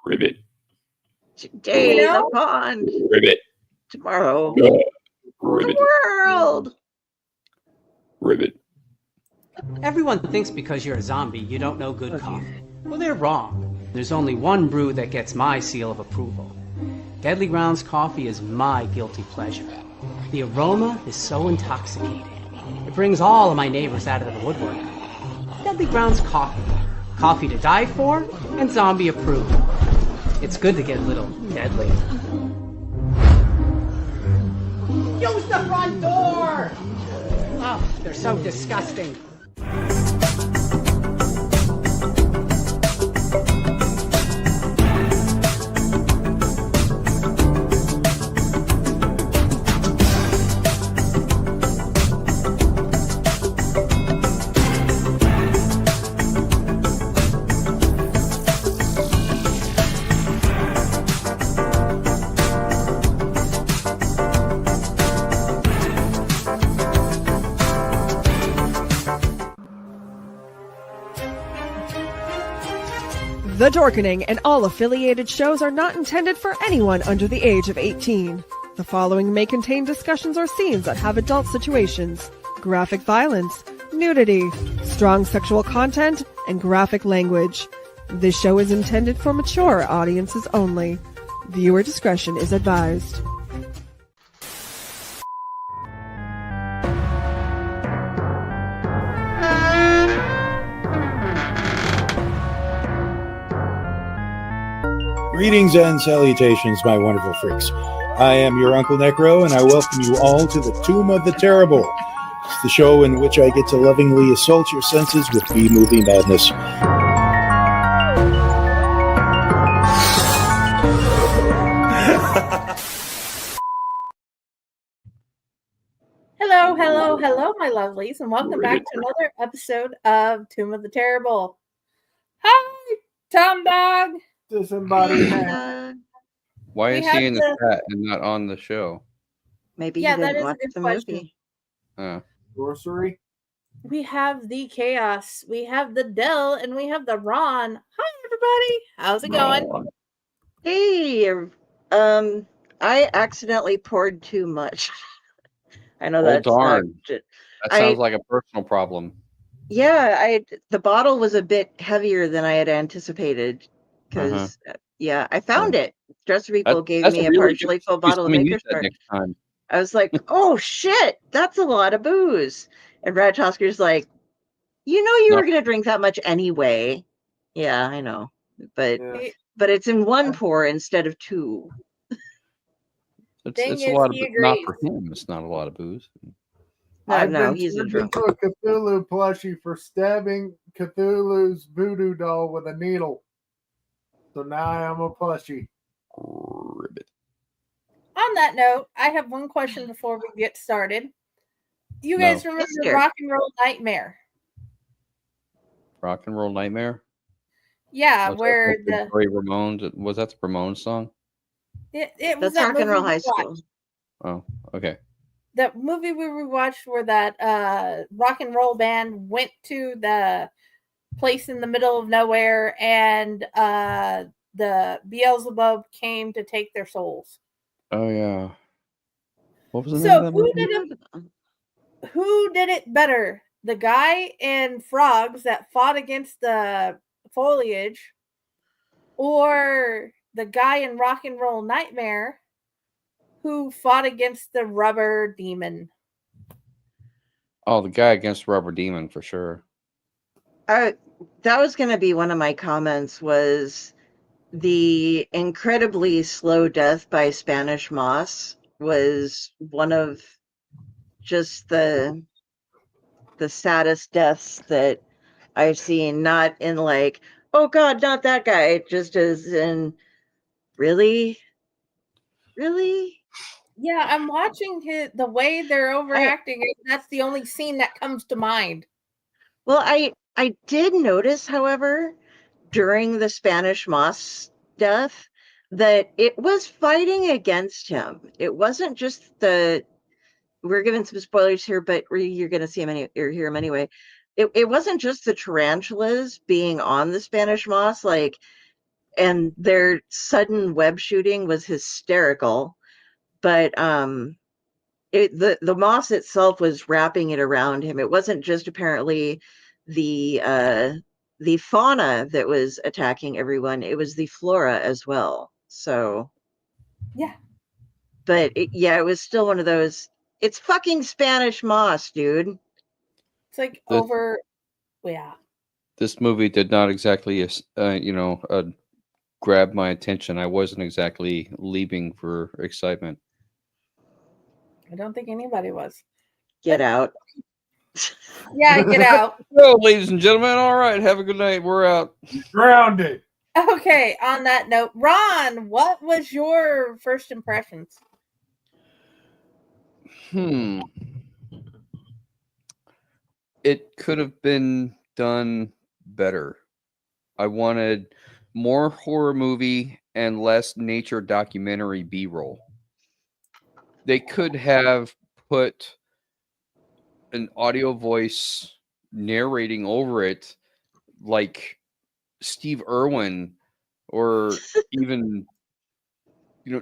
Ribbit. Today, the pond. Ribbit. Tomorrow, Ribbit. the world. Ribbit. Everyone thinks because you're a zombie, you don't know good coffee. Well, they're wrong. There's only one brew that gets my seal of approval. Deadly Grounds coffee is my guilty pleasure. The aroma is so intoxicating. It brings all of my neighbors out of the woodwork. Deadly Grounds coffee. Coffee to die for and zombie approved. It's good to get a little deadly. Use the front door! Oh, they're so disgusting. The Dorkening and all affiliated shows are not intended for anyone under the age of 18. The following may contain discussions or scenes that have adult situations, graphic violence, nudity, strong sexual content, and graphic language. This show is intended for mature audiences only. Viewer discretion is advised. Greetings and salutations, my wonderful freaks. I am your Uncle Necro, and I welcome you all to the Tomb of the Terrible. It's the show in which I get to lovingly assault your senses with B-movie madness. Hello, my lovelies, and welcome back to another episode of Tomb of the Terrible. Hi, Tom Dog. Disembodied Why is he in the chat and not on the show? Maybe he didn't watch the movie. Grocery. We have the Chaos, we have the Dell, and we have the Ron. Hi, everybody. How's it going? Hey, I accidentally poured too much. I know that's darn. That sounds like a personal problem. Yeah, the bottle was a bit heavier than I had anticipated. Because, I found it. Dresser people gave me a partially full bottle of Maker's Mark. I was like, oh, shit, that's a lot of booze. And Brad Tosker's like, you were going to drink that much anyway. Yeah, I know. But it's in one pour instead of two. It's a lot of, not for him. It's not a lot of booze. No, he's a drunk. A Cthulhu plushie for stabbing Cthulhu's voodoo doll with a needle. So now I am a plushie. Ribbit. On that note, I have one question before we get started. Do you guys remember Rock and Roll Nightmare? Rock and Roll Nightmare? Yeah, was where the Ramones, was that the Ramones song? It was That's that Rock and Roll High School. Oh, okay. That movie we rewatched where that rock and roll band went to the place in the middle of nowhere and the Beelzebub came to take their souls. Oh yeah. What was the name of that movie? Who did it better? The guy in Frogs that fought against the foliage, or the guy in Rock and Roll Nightmare who fought against the rubber demon? Oh, the guy against the rubber demon for sure. That was going to be one of my comments, was the incredibly slow death by Spanish moss was one of just the saddest deaths that I've seen. Not in like, oh God, not that guy, just as in, really? Yeah, I'm watching the way they're overacting. That's the only scene that comes to mind. Well, I did notice, however, during the Spanish moss death, that it was fighting against him. It wasn't just we're giving some spoilers here, but you're going to see him or hear him anyway. It wasn't just the tarantulas being on the Spanish moss. Like, and their sudden web shooting was hysterical. But the moss itself was wrapping it around him. It wasn't just apparently the fauna that was attacking everyone. It was the flora as well. So yeah. But it was still one of those. It's fucking Spanish moss, dude. It's like yeah. This movie did not exactly, grab my attention. I wasn't exactly leaping for excitement. I don't think anybody was. Get out. Yeah, get out. Well, ladies and gentlemen, all right. Have a good night. We're out. Grounded. Okay, on that note, Ron, what was your first impressions? It could have been done better. I wanted more horror movie and less nature documentary B-roll. They could have put an audio voice narrating over it, like Steve Irwin, or even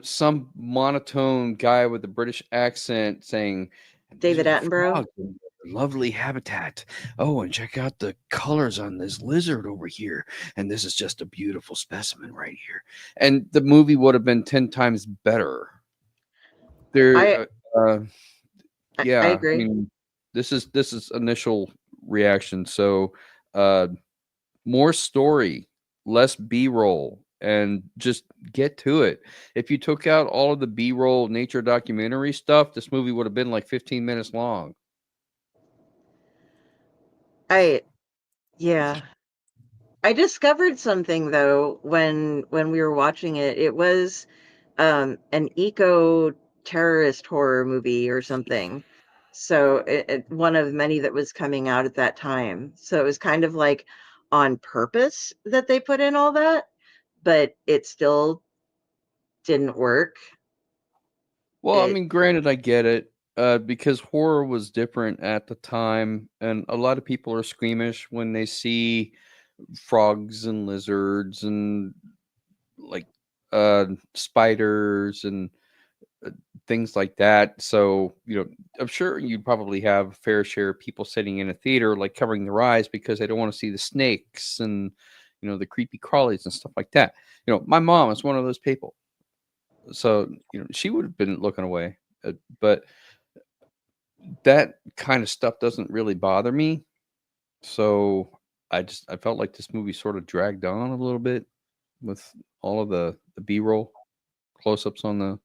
some monotone guy with a British accent saying, David Attenborough. Lovely habitat. Oh, and check out the colors on this lizard over here. And this is just a beautiful specimen right here. And the movie would have been 10 times better. I agree. I mean, this is initial reaction. So more story, less B-roll, and just get to it. If you took out all of the B-roll nature documentary stuff, this movie would have been like 15 minutes long. I discovered something though when we were watching it. It was an eco-terrorist horror movie or something. So one of many that was coming out at that time. So it was kind of like on purpose that they put in all that, but it still didn't work. Well, I mean, granted, I get it. Because horror was different at the time, and a lot of people are squeamish when they see frogs and lizards and like spiders and things like that. So, I'm sure you'd probably have a fair share of people sitting in a theater like covering their eyes because they don't want to see the snakes and the creepy crawlies and stuff like that. My mom is one of those people, so she would have been looking away, but that kind of stuff doesn't really bother me. So I felt like this movie sort of dragged on a little bit with all of the B-roll close-ups on the,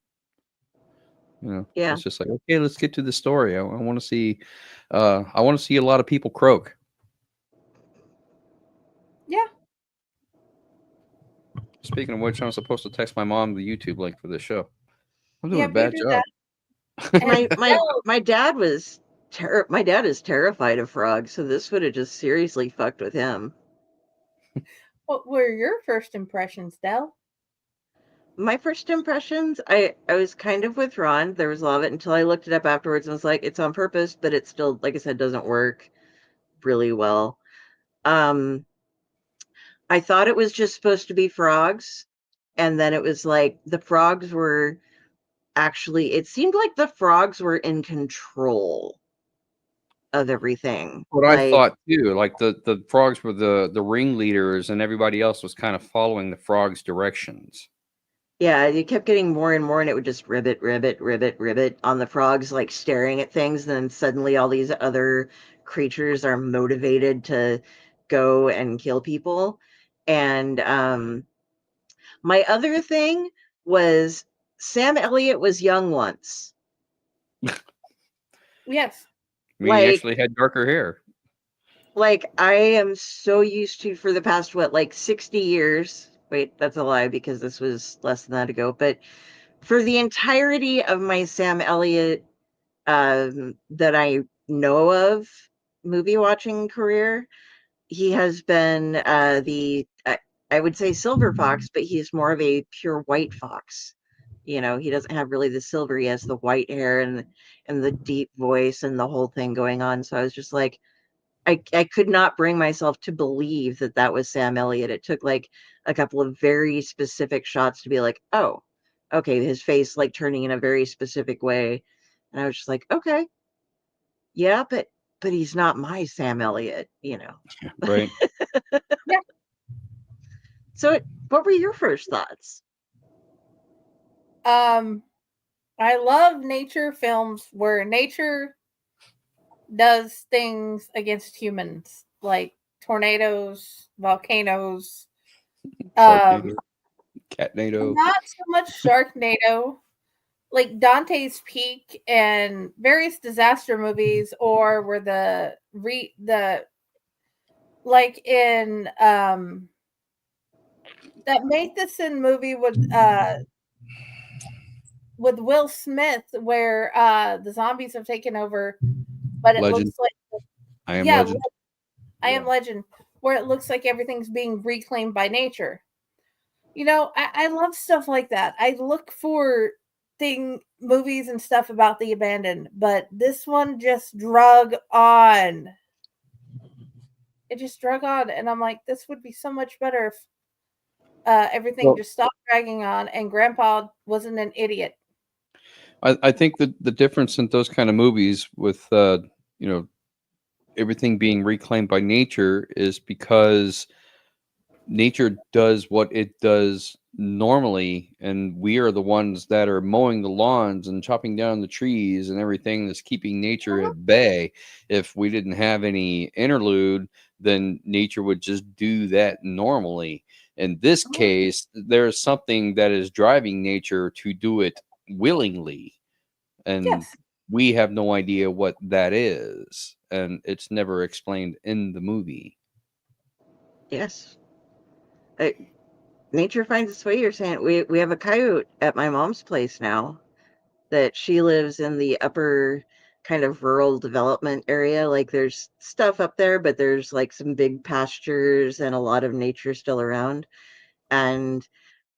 it's just like, okay, let's get to the story. I want to see a lot of people croak. Yeah. Speaking of which, I'm supposed to text my mom the YouTube link for this show. I'm doing a bad job. my dad is terrified of frogs, so this would have just seriously fucked with him. What were your first impressions, Del? My first impressions, I was kind of with Ron. There was a lot of it until I looked it up afterwards and was like, it's on purpose, but it still, like I said, doesn't work really well. I thought it was just supposed to be frogs, and then it was like the frogs were actually, it seemed like the frogs were in control of everything. What I thought too, like the frogs were the ringleaders and everybody else was kind of following the frogs' directions. Yeah, you kept getting more and more, and it would just ribbit on the frogs, like staring at things. And then suddenly all these other creatures are motivated to go and kill people. And my other thing was Sam Elliott was young once. Yes. I mean, he actually had darker hair. Like, I am so used to, for the past, 60 years. Wait, that's a lie because this was less than that ago. But for the entirety of my Sam Elliott that I know of movie watching career, he has been I would say silver fox, but he's more of a pure white fox. He doesn't have really the silver. He has the white hair and the deep voice and the whole thing going on. So I was just like, I could not bring myself to believe that that was Sam Elliott. It took like a couple of very specific shots to be like, oh, okay, his face like turning in a very specific way. And I was just like, okay, yeah, but he's not my Sam Elliott, you know. Right. Yeah. So what were your first thoughts? I love nature films where nature does things against humans, like tornadoes, volcanoes, Sharknado, Catnado. not so much Sharknado, like Dante's Peak and various disaster movies, or where the like in that Matheson movie with Will Smith, where the zombies have taken over, but it Legend. looks like I am Legend. I Am Legend, where it looks like everything's being reclaimed by nature. You know, I love stuff like that. I look for movies and stuff about the abandoned, but this one just drug on. It just drug on, and I'm like, this would be so much better if everything just stopped dragging on and Grandpa wasn't an idiot. I think that the difference in those kind of movies with everything being reclaimed by nature is because nature does what it does normally, and we are the ones that are mowing the lawns and chopping down the trees and everything that's keeping nature at bay. If we didn't have any interlude, then nature would just do that normally. In this case, there's something that is driving nature to do it willingly, and we have no idea what that is, and it's never explained in the movie. Yes. Nature finds its way. You're saying we have a coyote at my mom's place now, that she lives in the upper kind of rural development area. Like there's stuff up there, but there's like some big pastures and a lot of nature still around. And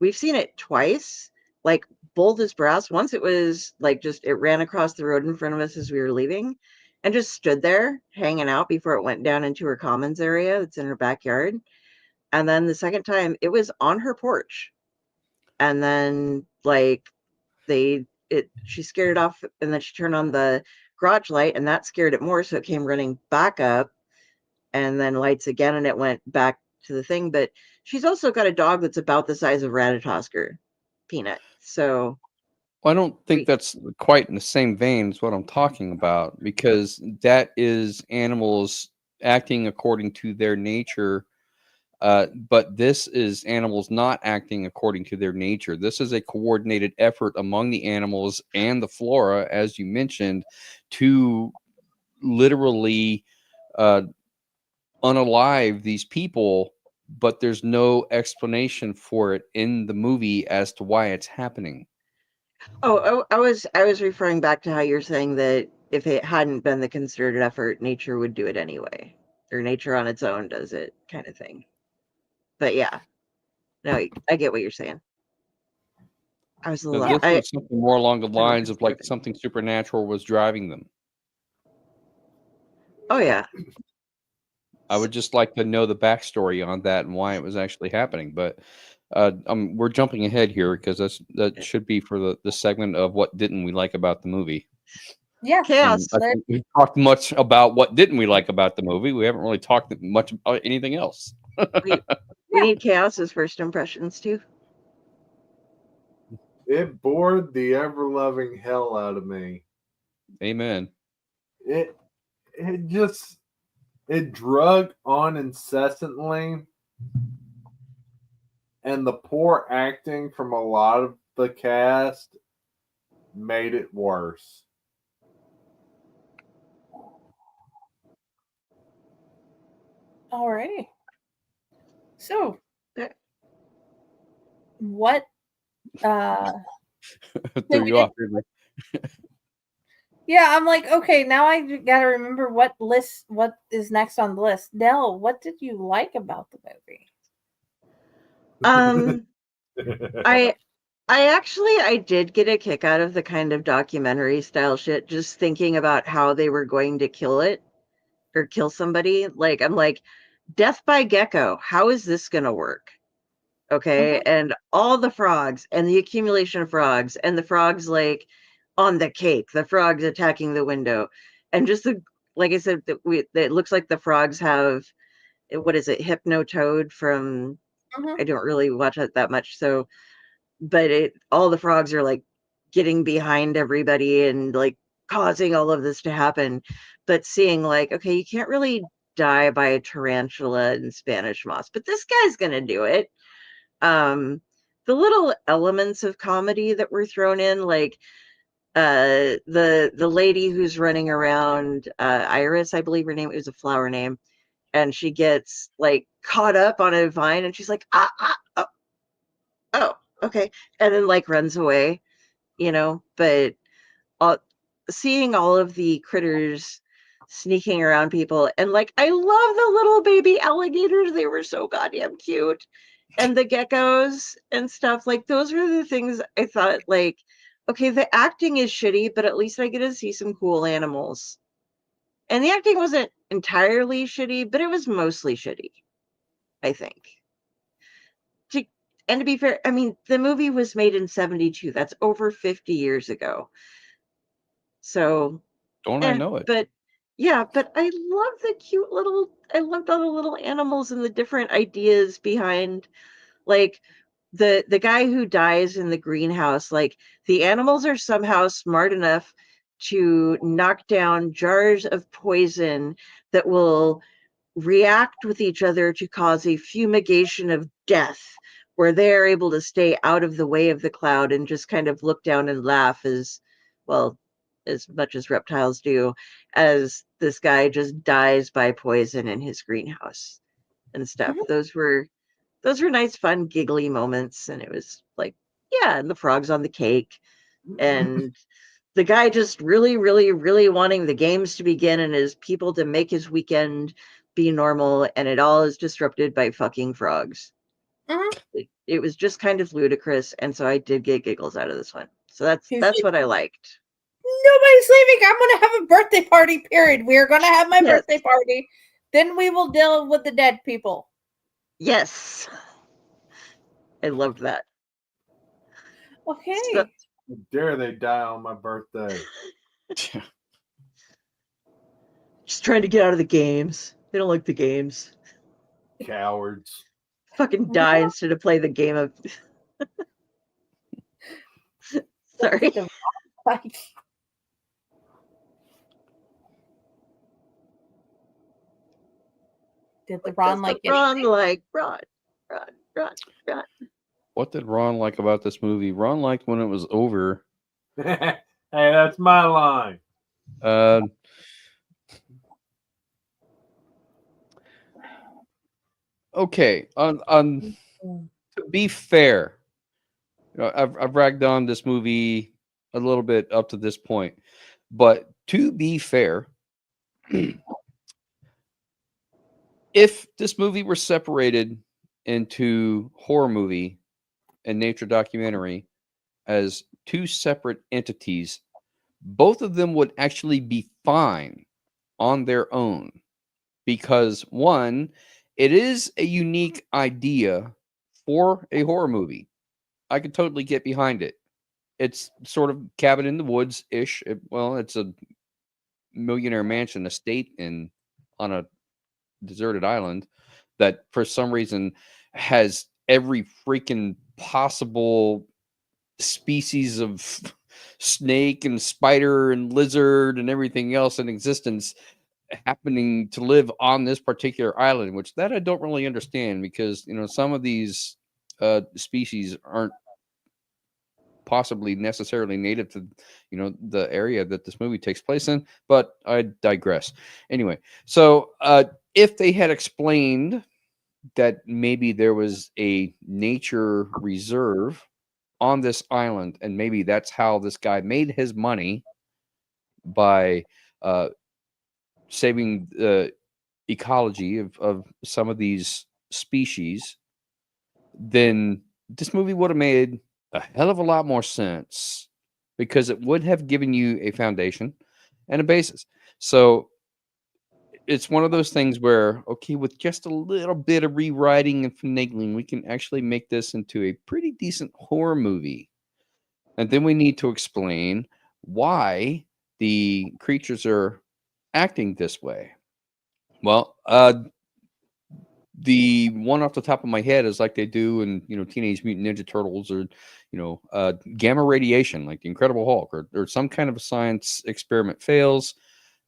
we've seen it twice, like bold as brass. Once it was like just it ran across the road in front of us as we were leaving and just stood there hanging out before it went down into her commons area that's in her backyard. And then the second time it was on her porch. And then like she scared it off, and then she turned on the garage light and that scared it more, so it came running back up and then lights again and it went back to the thing. But she's also got a dog that's about the size of Ratatosker, Peanut. So well, I don't think that's quite in the same vein as what I'm talking about, because that is animals acting according to their nature. But this is animals not acting according to their nature. This is a coordinated effort among the animals and the flora, as you mentioned, to literally unalive these people, but there's no explanation for it in the movie as to why it's happening. Oh, I was referring back to how you're saying that if it hadn't been the concerted effort, nature would do it anyway, or nature on its own does it, kind of thing. But yeah, no, I get what you're saying. I was a little. This was something more along the lines of like something supernatural was driving them. Oh yeah. I would just like to know the backstory on that and why it was actually happening. But we're jumping ahead here because that should be for the segment of what didn't we like about the movie. Yeah, chaos. I think we talked much about what didn't we like about the movie. We haven't really talked much about anything else. we need chaos's first impressions too. It bored the ever-loving hell out of me. Amen. It drug on incessantly, and the poor acting from a lot of the cast made it worse. Alrighty. So, what threw you off, yeah, I'm like, okay, now I gotta remember what is next on the list. Dell, what did you like about the movie? I did get a kick out of the kind of documentary style shit, just thinking about how they were going to kill it. or kill somebody, like I'm like, death by gecko, how is this gonna work? Okay. And all the frogs and the accumulation of frogs and the frogs like on the cake, the frogs attacking the window, and just the, like I said, it looks like the frogs have, what is it, Hypnotoad from, I don't really watch it that much, so, but all the frogs are like getting behind everybody and like causing all of this to happen. But seeing like, okay, you can't really die by a tarantula in Spanish moss, but this guy's gonna do it. The little elements of comedy that were thrown in, like the lady who's running around, Iris, I believe her name, it was a flower name, and she gets like caught up on a vine and she's like, oh, okay, and then like runs away, but seeing all of the critters sneaking around people, and like I love the little baby alligators, they were so goddamn cute, and the geckos and stuff, like those were the things I thought, like, okay, the acting is shitty, but at least I get to see some cool animals. And the acting wasn't entirely shitty, but it was mostly shitty, I think. And to be fair, I mean, the movie was made in 1972. That's over 50 years ago. So, don't I know it? But yeah, but I love I loved all the little animals and the different ideas behind, like the guy who dies in the greenhouse, like the animals are somehow smart enough to knock down jars of poison that will react with each other to cause a fumigation of death, where they're able to stay out of the way of the cloud and just kind of look down and laugh, as well, as much as reptiles do, as this guy just dies by poison in his greenhouse and stuff. Those were nice, fun, giggly moments. And it was like, yeah, and the frogs on the cake, and the guy just really, really, really wanting the games to begin and his people to make his weekend be normal, and it all is disrupted by fucking frogs. It was just kind of ludicrous, and so I did get giggles out of this one. So that's what I liked. Nobody's leaving. I'm going to have a birthday party, period. We're going to have my birthday party. Then we will deal with the dead people. Yes. I loved that. Okay. How dare they die on my birthday? Just trying to get out of the games. They don't like the games. Cowards. Fucking die instead of play the game of... Sorry. Did the Ron like it? Ron. What did Ron like about this movie? Ron liked when it was over. Hey, that's my line. Okay. To be fair, I've ragged on this movie a little bit up to this point, but to be fair, if this movie were separated into horror movie and nature documentary as two separate entities, both of them would actually be fine on their own, because one, it is a unique idea for a horror movie. I could totally get behind it. It's sort of cabin in the woods ish. It's a millionaire mansion estate on a deserted island that for some reason has every freaking possible species of snake and spider and lizard and everything else in existence happening to live on this particular island, which that I don't really understand, because some of these species aren't possibly necessarily native to the area that this movie takes place in, but I digress. Anyway, so if they had explained that maybe there was a nature reserve on this island, and maybe that's how this guy made his money by saving the ecology of some of these species, then this movie would have made a hell of a lot more sense, because it would have given you a foundation and a basis. So it's one of those things where, okay, with just a little bit of rewriting and finagling, we can actually make this into a pretty decent horror movie. And then we need to explain why the creatures are acting this way. Well, the one off the top of my head is like they do in, Teenage Mutant Ninja Turtles, or, gamma radiation, like the Incredible Hulk, or some kind of a science experiment fails,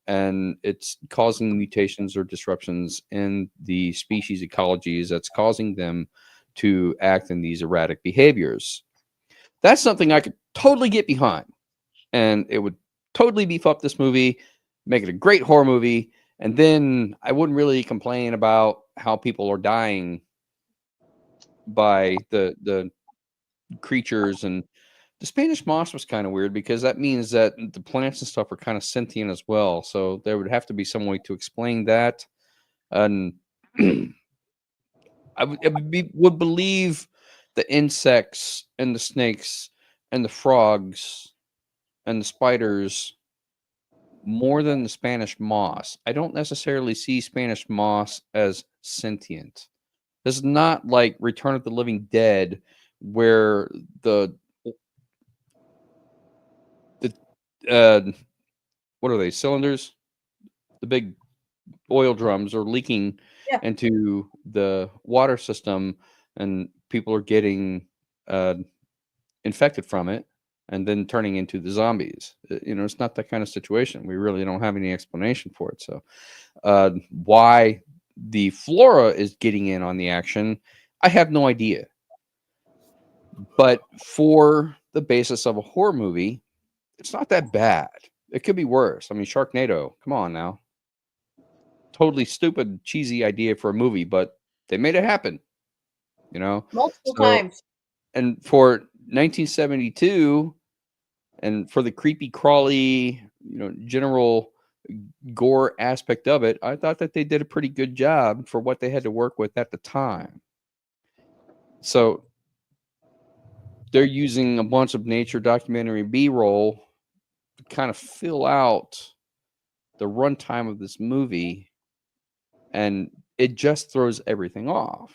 and it's causing mutations or disruptions in the species ecologies that's causing them to act in these erratic behaviors. That's something I could totally get behind, and it would totally beef up this movie, make it a great horror movie, and then I wouldn't really complain about how people are dying by the creatures. And the Spanish moss was kind of weird, because that means that the plants and stuff are kind of sentient as well. So there would have to be some way to explain that. And I would believe the insects and the snakes and the frogs and the spiders more than the Spanish moss. I don't necessarily see Spanish moss as sentient. This is not like Return of the Living Dead, where the what are they, cylinders? The big oil drums are leaking into the water system, and people are getting infected from it, and then turning into the zombies. It's not that kind of situation. We really don't have any explanation for it. So why the flora is getting in on the action, I have no idea. But for the basis of a horror movie, it's not that bad. It could be worse. I mean, Sharknado, come on now. Totally stupid, cheesy idea for a movie, but they made it happen. Multiple times. And for 1972, and for the creepy crawly, general gore aspect of it, I thought that they did a pretty good job for what they had to work with at the time. So they're using a bunch of nature documentary B-roll to kind of fill out the runtime of this movie, and it just throws everything off.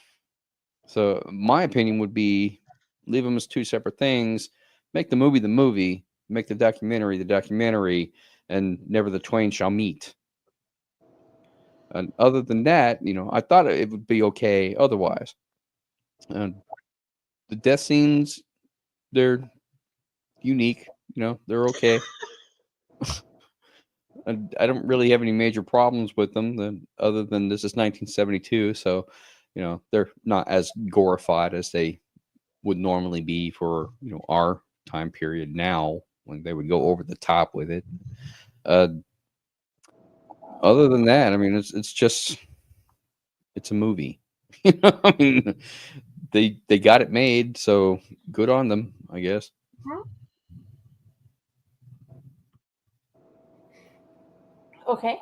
So my opinion would be, leave them as two separate things, make the movie, make the documentary, and never the twain shall meet. And other than that, I thought it would be okay otherwise. The death scenes, they're unique, they're okay. I don't really have any major problems with them, other than this is 1972, so they're not as glorified as they would normally be for our time period now, when they would go over the top with it. Other than that, I mean, it's a movie. I mean, they got it made, so good on them, I guess. Okay.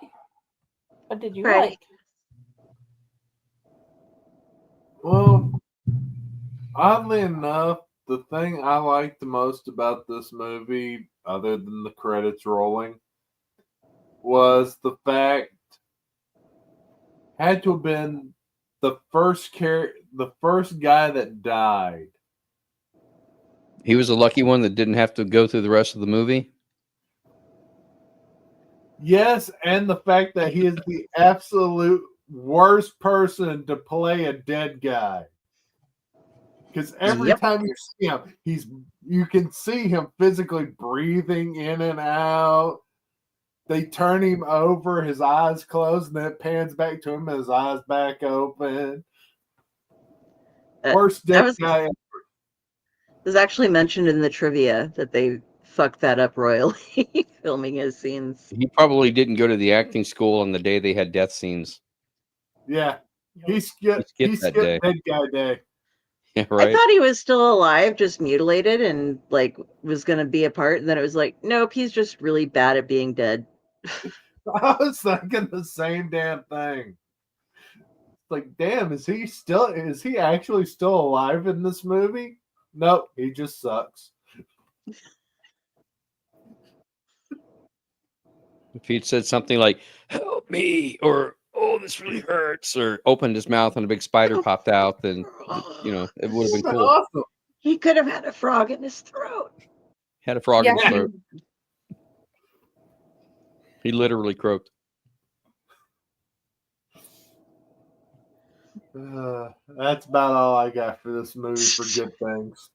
What did you like? Well, oddly enough, the thing I liked the most about this movie, other than the credits rolling, was the fact had to have been the first guy that died. He was the lucky one that didn't have to go through the rest of the movie. Yes, and the fact that he is the absolute worst person to play a dead guy. Because every time you see him, you can see him physically breathing in and out. They turn him over, his eyes closed, and then it pans back to him, his eyes back open. Worst dead guy ever. It was actually mentioned in the trivia that they fucked that up royally, filming his scenes. He probably didn't go to the acting school on the day they had death scenes. Yeah, he skipped dead guy day. Yeah, right. I thought he was still alive, just mutilated, and was going to be a part. And then it was like, nope, he's just really bad at being dead. I was thinking the same damn thing. Like, damn, is he actually still alive in this movie? Nope, he just sucks. If he'd said something like, "Help me," or "Oh, this really hurts," or opened his mouth and a big spider popped out, then it would have been cool. Awesome. He could have had a frog in his throat. Had a frog in his Yeah. throat. He literally croaked. That's about all I got for this movie for good things.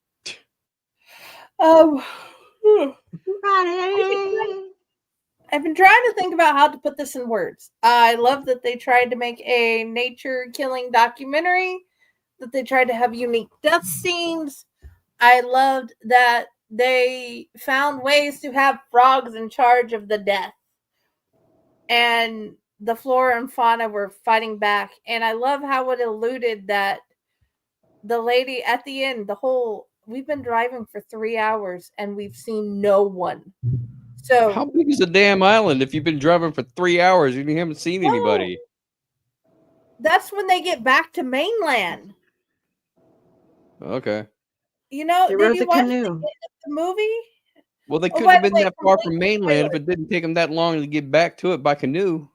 I've been trying to think about how to put this in words. I love that they tried to make a nature killing documentary, that they tried to have unique death scenes. I loved that they found ways to have frogs in charge of the death. And the flora and fauna were fighting back. And I love how it alluded that the lady at the end, we've been driving for 3 hours and we've seen no one. So how big is the damn island? If you've been driving for 3 hours and you haven't seen anybody, that's when they get back to mainland. okay. You know, They did rode you the watch canoe. the movie? Well, they couldn't by have the been way, that far from complete mainland if spoiler. it didn't take them that long to get back to it by canoe.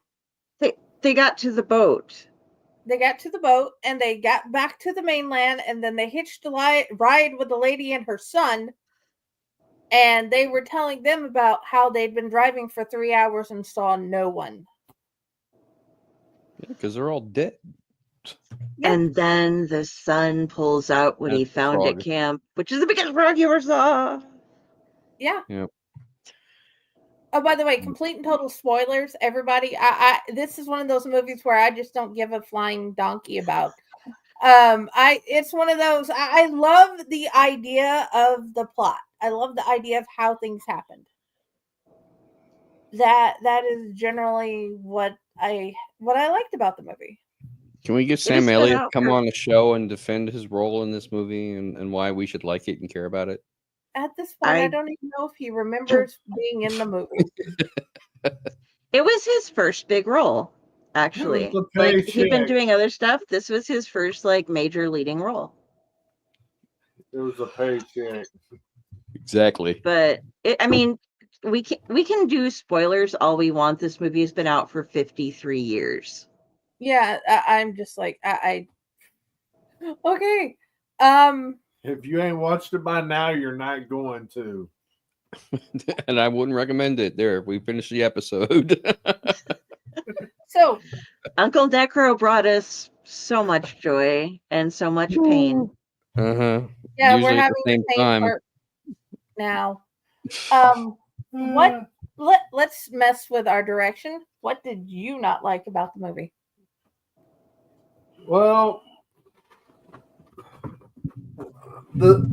They got to the boat. They got to the boat and they got back to the mainland, and then they hitched a ride with the lady and her son. And they were telling them about how they'd been driving for 3 hours and saw no one. Yeah, because they're all dead. Yeah. And then the son pulls out what he That's the found at frog. camp, which is the biggest frog you ever saw. Yeah. Yep. Oh, by the way, complete and total spoilers, everybody. This is one of those movies where I just don't give a flying donkey about. It's one of those. I love the idea of the plot. I love the idea of how things happened. That is generally what I liked about the movie. Can we get It Sam has been Elliott to out come for- on the show and defend his role in this movie and why we should like it and care about it? At this point, I I- don't even know if he remembers being in the movie. It was his first big role, actually. It was a Like he'd been paycheck. doing other stuff. This was his first like major leading role. It was a paycheck. Exactly. But I mean, we can do spoilers all we want. This movie has been out for 53 years. Yeah, I'm just like I okay. If you ain't watched it by now, you're not going to. And I wouldn't recommend it. There, we finished the episode. So UncleNecRo brought us so much joy and so much pain. Uh-huh. yeah, Usually we're at having the same the same time. part now. Let's mess with our direction. What did you not like about the movie? Well, the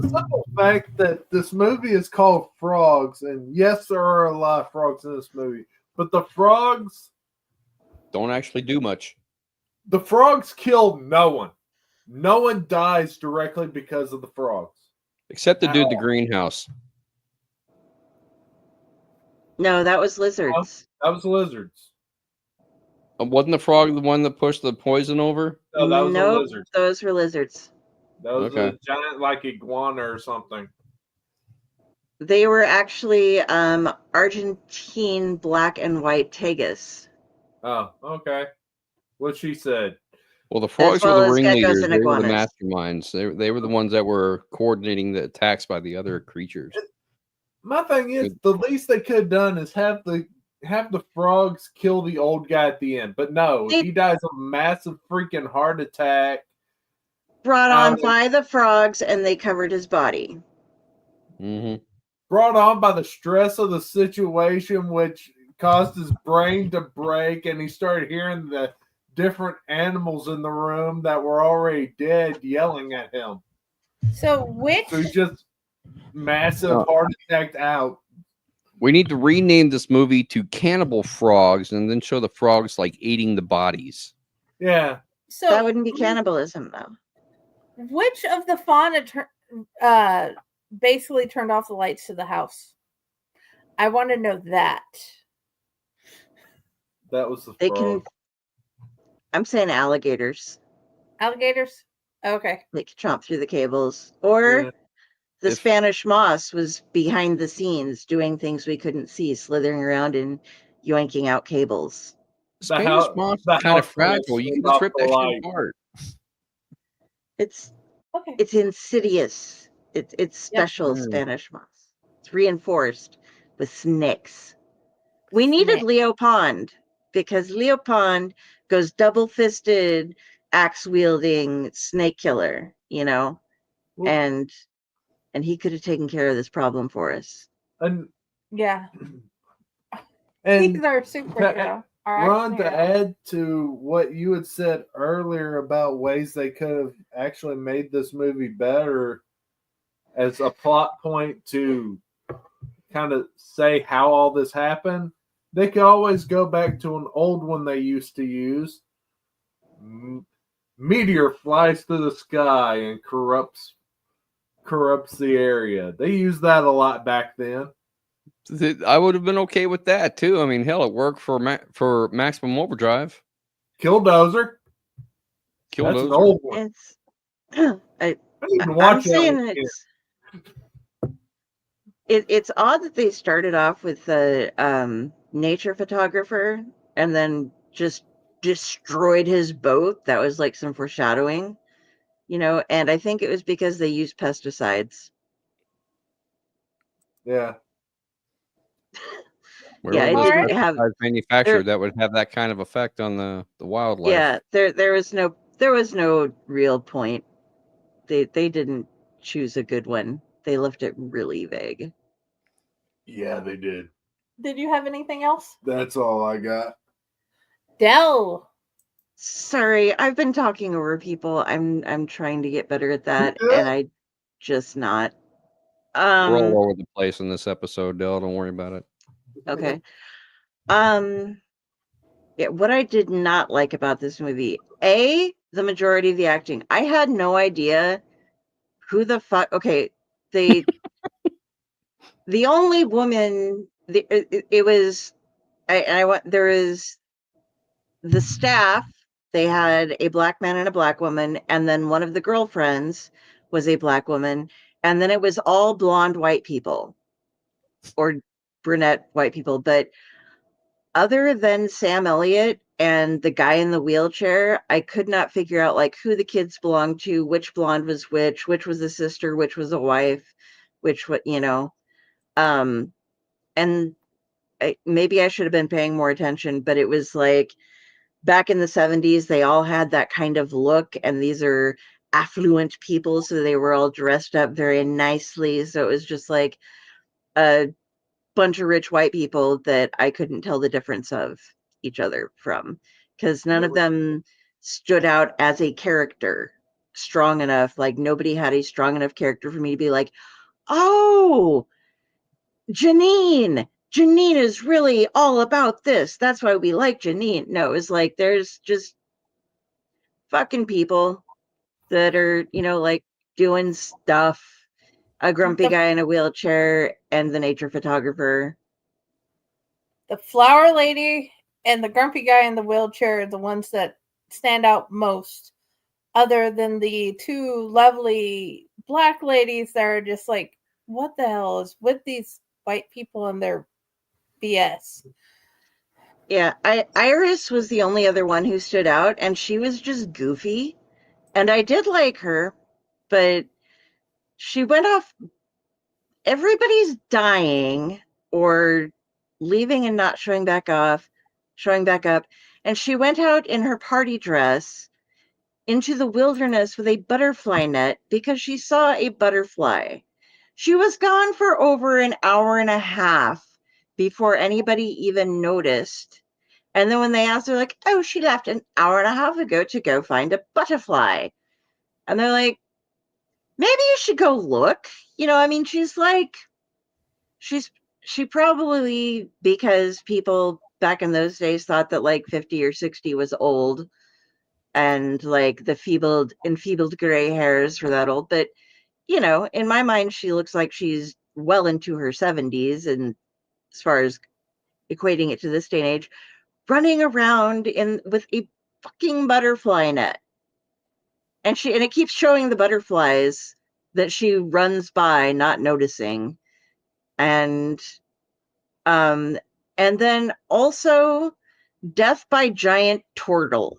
simple fact that this movie is called Frogs, and yes, there are a lot of frogs in this movie, but the frogs Don't actually do much. kill no one. No one dies directly because of the frogs. Except the dude in the Ow. greenhouse. No, that was lizards. That was lizards. Wasn't the frog the one that pushed the poison over? No, that was a Nope, lizard. those were lizards. That was Okay. a giant, like iguana or something. They were actually Argentine black and white tegus. Oh, okay. What she said. Well, the frogs well were the as geckos ringleaders. and They were the iguanas. masterminds. They were the ones that were coordinating the attacks by the other creatures. My thing is, the least they could have done is have the frogs kill the old guy at the end. But no, he dies of a massive freaking heart attack. Brought on by the frogs, and they covered his body. Mm-hmm. Brought on by the stress of the situation, which caused his brain to break, and he started hearing the different animals in the room that were already dead yelling at him. So he just massive heart attacked out. We need to rename this movie to Cannibal Frogs and then show the frogs like eating the bodies. Yeah. So that wouldn't be cannibalism, though. Which of the fauna basically turned off the lights to the house? I want to know that. That was the They frog. can. I'm saying alligators. Alligators? Okay. They can chomp through the cables, or The Spanish moss was behind the scenes doing things we couldn't see, slithering around and yoinking out cables. Spanish moss is kind of fragile. You can just rip that shit apart. It's insidious. It's special Spanish moss. It's reinforced with snakes. We needed Leo Pond because Leo Pond goes double-fisted, axe-wielding snake killer, and he could have taken care of this problem for us. And yeah, and he's our superhero. Ron, to add to what you had said earlier about ways they could have actually made this movie better as a plot point to kind of say how all this happened, they could always go back to an old one they used to use. Meteor flies through the sky and corrupts the area. They used that a lot back then. I would have been okay with that too. I mean, hell, it worked for Maximum Overdrive. Killdozer. That's an old one. I'm saying it's odd that they started off with the nature photographer and then just destroyed his boat. That was like some foreshadowing, and I think it was because they used pesticides. Yeah. Where was pesticide manufactured that would have that kind of effect on the wildlife? Yeah, there was no real point. They didn't choose a good one. They left it really vague. Yeah, they did. Did you have anything else? That's all I got. Del. Sorry, I've been talking over people. I'm trying to get better at that, and I just not. We're all over the place in this episode, Del. Don't worry about it. Okay. Yeah, what I did not like about this movie, the majority of the acting. I had no idea who the fuck. Okay, the only woman. It was. There is the staff. They had a black man and a black woman, and then one of the girlfriends was a black woman, and then it was all blonde white people or brunette white people. But other than Sam Elliott and the guy in the wheelchair, I could not figure out like who the kids belonged to, which blonde was which was a sister, which was a wife, and maybe I should have been paying more attention, but it was like back in the 70s, they all had that kind of look, and these are affluent people, so they were all dressed up very nicely. So it was just like a bunch of rich white people that I couldn't tell the difference of each other from, because none of them stood out as a character strong enough. Like nobody had a strong enough character for me to be like, oh, Janine is really all about this. That's why we like Janine. No, it was like there's just fucking people that are, like doing stuff. A grumpy guy in a wheelchair and the nature photographer. The flower lady and the grumpy guy in the wheelchair are the ones that stand out most, other than the two lovely black ladies that are just like, what the hell is with these white people and their BS? Yeah, Iris was the only other one who stood out, and she was just goofy. And I did like her, but she went off. Everybody's dying or leaving and not showing back up. And she went out in her party dress into the wilderness with a butterfly net because she saw a butterfly. She was gone for over an hour and a half before anybody even noticed. And then when they asked, they're like, oh, she left an hour and a half ago to go find a butterfly. And they're like, maybe you should go look. She probably, because people back in those days thought that like 50 or 60 was old, and like the enfeebled gray hairs were that old. But, in my mind, she looks like she's well into her 70s. And as far as equating it to this day and age, running around with a fucking butterfly net. And it keeps showing the butterflies that she runs by not noticing. And then also death by giant turtle.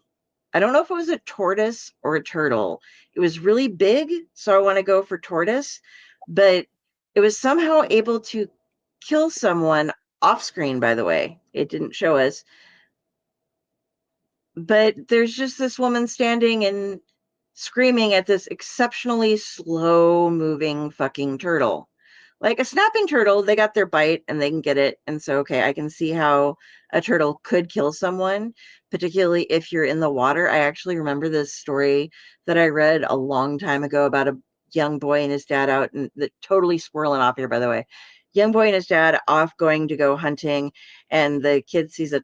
I don't know if it was a tortoise or a turtle. It was really big, so I want to go for tortoise, but it was somehow able to kill someone off screen, by the way. It didn't show us. But there's just this woman standing and screaming at this exceptionally slow moving fucking turtle. Like a snapping turtle, they got their bite and they can get it. And so, okay, I can see how a turtle could kill someone, particularly if you're in the water. I actually remember this story that I read a long time ago about a young boy and his dad out, and totally swirling off here, by the way. Young boy and his dad off going to go hunting, and the kid sees a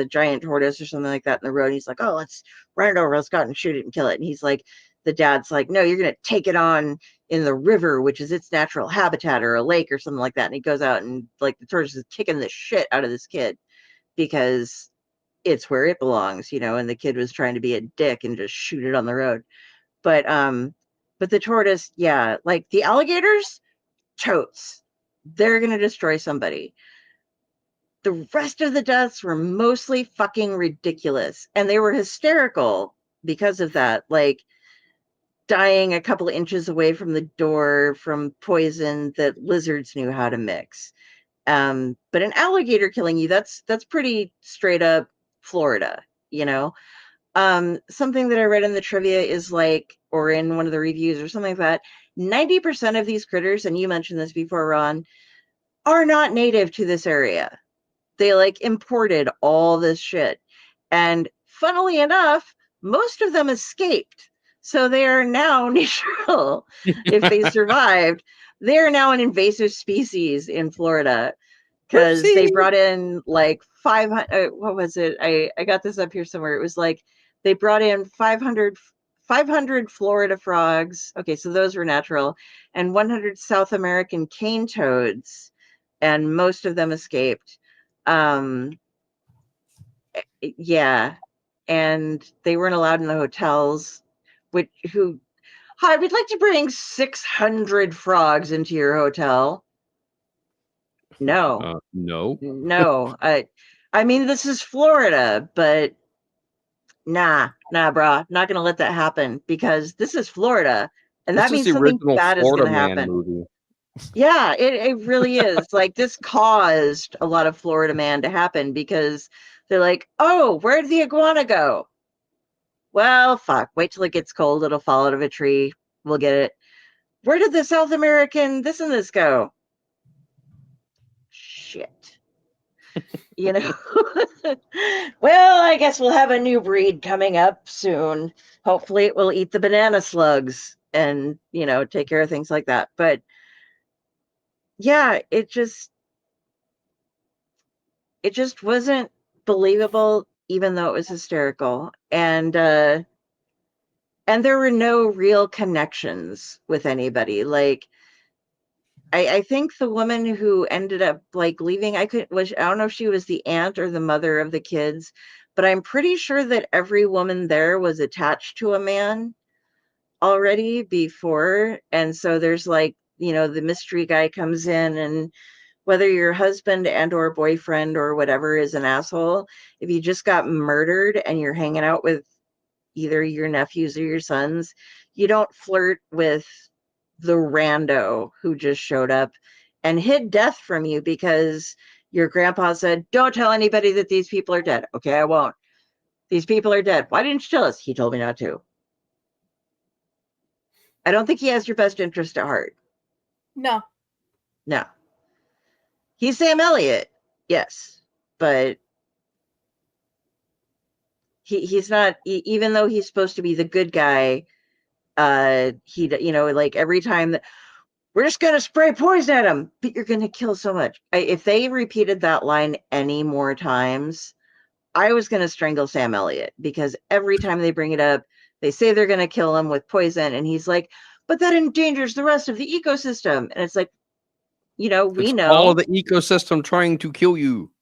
giant tortoise or something like that in the road. And he's like, oh, let's run it over, let's go out and shoot it and kill it. And he's like, the dad's like, no, you're going to take it on in the river, which is its natural habitat, or a lake or something like that. And he goes out and like the tortoise is kicking the shit out of this kid because it's where it belongs, and the kid was trying to be a dick and just shoot it on the road. But the tortoise, yeah, like the alligators, totes, they're going to destroy somebody. The rest of the deaths were mostly fucking ridiculous, and they were hysterical because of that. Like, dying a couple of inches away from the door from poison that lizards knew how to mix. But an alligator killing you, that's pretty straight up Florida, Something that I read in the trivia is like, or in one of the reviews or something like that, 90% of these critters, and you mentioned this before, Ron, are not native to this area. They like imported all this shit. And funnily enough, most of them escaped. So they are now natural. If they survived, they are now an invasive species in Florida because they brought in like 500. What was it? I got this up here somewhere. It was like they brought in 500 Florida frogs. Okay, so those were natural, and 100 South American cane toads, and most of them escaped. Yeah, and they weren't allowed in the hotels. Hi, we'd like to bring 600 frogs into your hotel. No. No. I mean, this is Florida, but nah, brah. Not going to let that happen because this is Florida. And that means something bad is going to happen. Movie. Yeah, it really is. Like, this caused a lot of Florida Man to happen because they're like, oh, where'd the iguana go? Well, fuck, wait till it gets cold. It'll fall out of a tree. We'll get it. Where did the South American this and this go? Shit. Well, I guess we'll have a new breed coming up soon. Hopefully it will eat the banana slugs and, take care of things like that. But yeah, it just wasn't believable, even though it was hysterical. And there were no real connections with anybody. Like, I think the woman who ended up like leaving, I don't know if she was the aunt or the mother of the kids, but I'm pretty sure that every woman there was attached to a man already before. And so there's like, the mystery guy comes in, and whether your husband and or boyfriend or whatever is an asshole, if you just got murdered and you're hanging out with either your nephews or your sons, you don't flirt with the rando who just showed up and hid death from you because your grandpa said, don't tell anybody that these people are dead. Okay, I won't. These people are dead. Why didn't you tell us? He told me not to. I don't think he has your best interest at heart. No. He's Sam Elliott, yes, but he's not. Even though he's supposed to be the good guy, he, like every time that we're just gonna spray poison at him, but you're gonna kill so much. If they repeated that line any more times, I was gonna strangle Sam Elliott, because every time they bring it up, they say they're gonna kill him with poison, and he's like, but that endangers the rest of the ecosystem. And it's like, we know all of the ecosystem trying to kill you.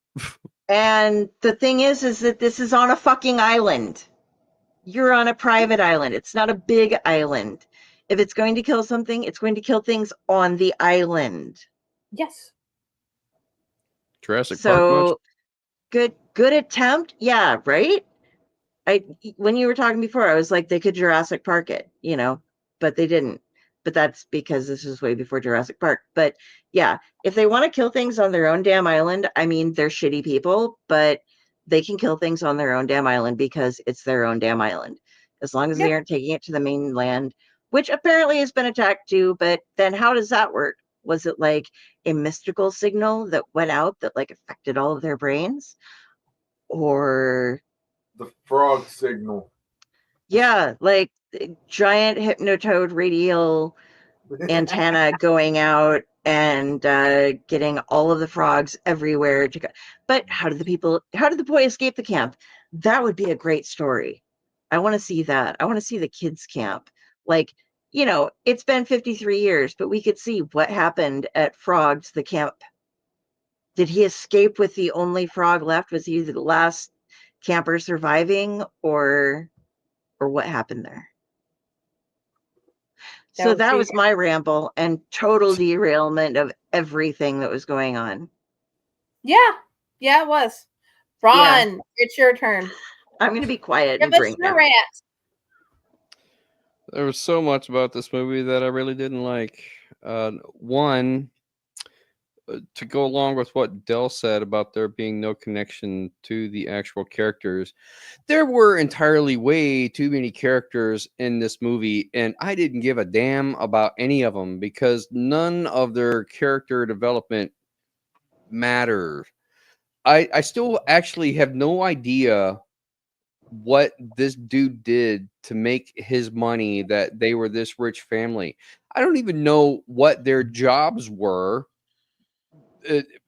And the thing is that this is on a fucking island. You're on a private island. It's not a big island. If it's going to kill something, it's going to kill things on the island. Yes. Jurassic Park much? Good attempt. Yeah, right? When you were talking before, I was like, they could Jurassic Park it, but they didn't. But that's because this is way before Jurassic Park. But yeah, if they want to kill things on their own damn island, I mean, they're shitty people, but they can kill things on their own damn island because it's their own damn island. As long as they aren't taking it to the mainland, which apparently has been attacked too. But then how does that work? Was it like a mystical signal that went out that like affected all of their brains? Or the frog signal? Yeah, like giant hypnotoad radial antenna going out and getting all of the frogs everywhere to go. But how did the boy escape the camp? That would be a great story. I want to see that. I want to see the kids camp. Like, it's been 53 years, but we could see what happened at Frogs, the camp. Did he escape with the only frog left? Was he the last camper surviving, or what happened there? So that was my ramble and total derailment of everything that was going on. Yeah, it was. Ron, it's your turn. I'm going to be quiet Give and us drink your now. rant. There was so much about this movie that I really didn't like. One, to go along with what Del said about there being no connection to the actual characters, there were entirely way too many characters in this movie, and I didn't give a damn about any of them because none of their character development mattered. I still actually have no idea what this dude did to make his money, that they were this rich family. I don't even know what their jobs were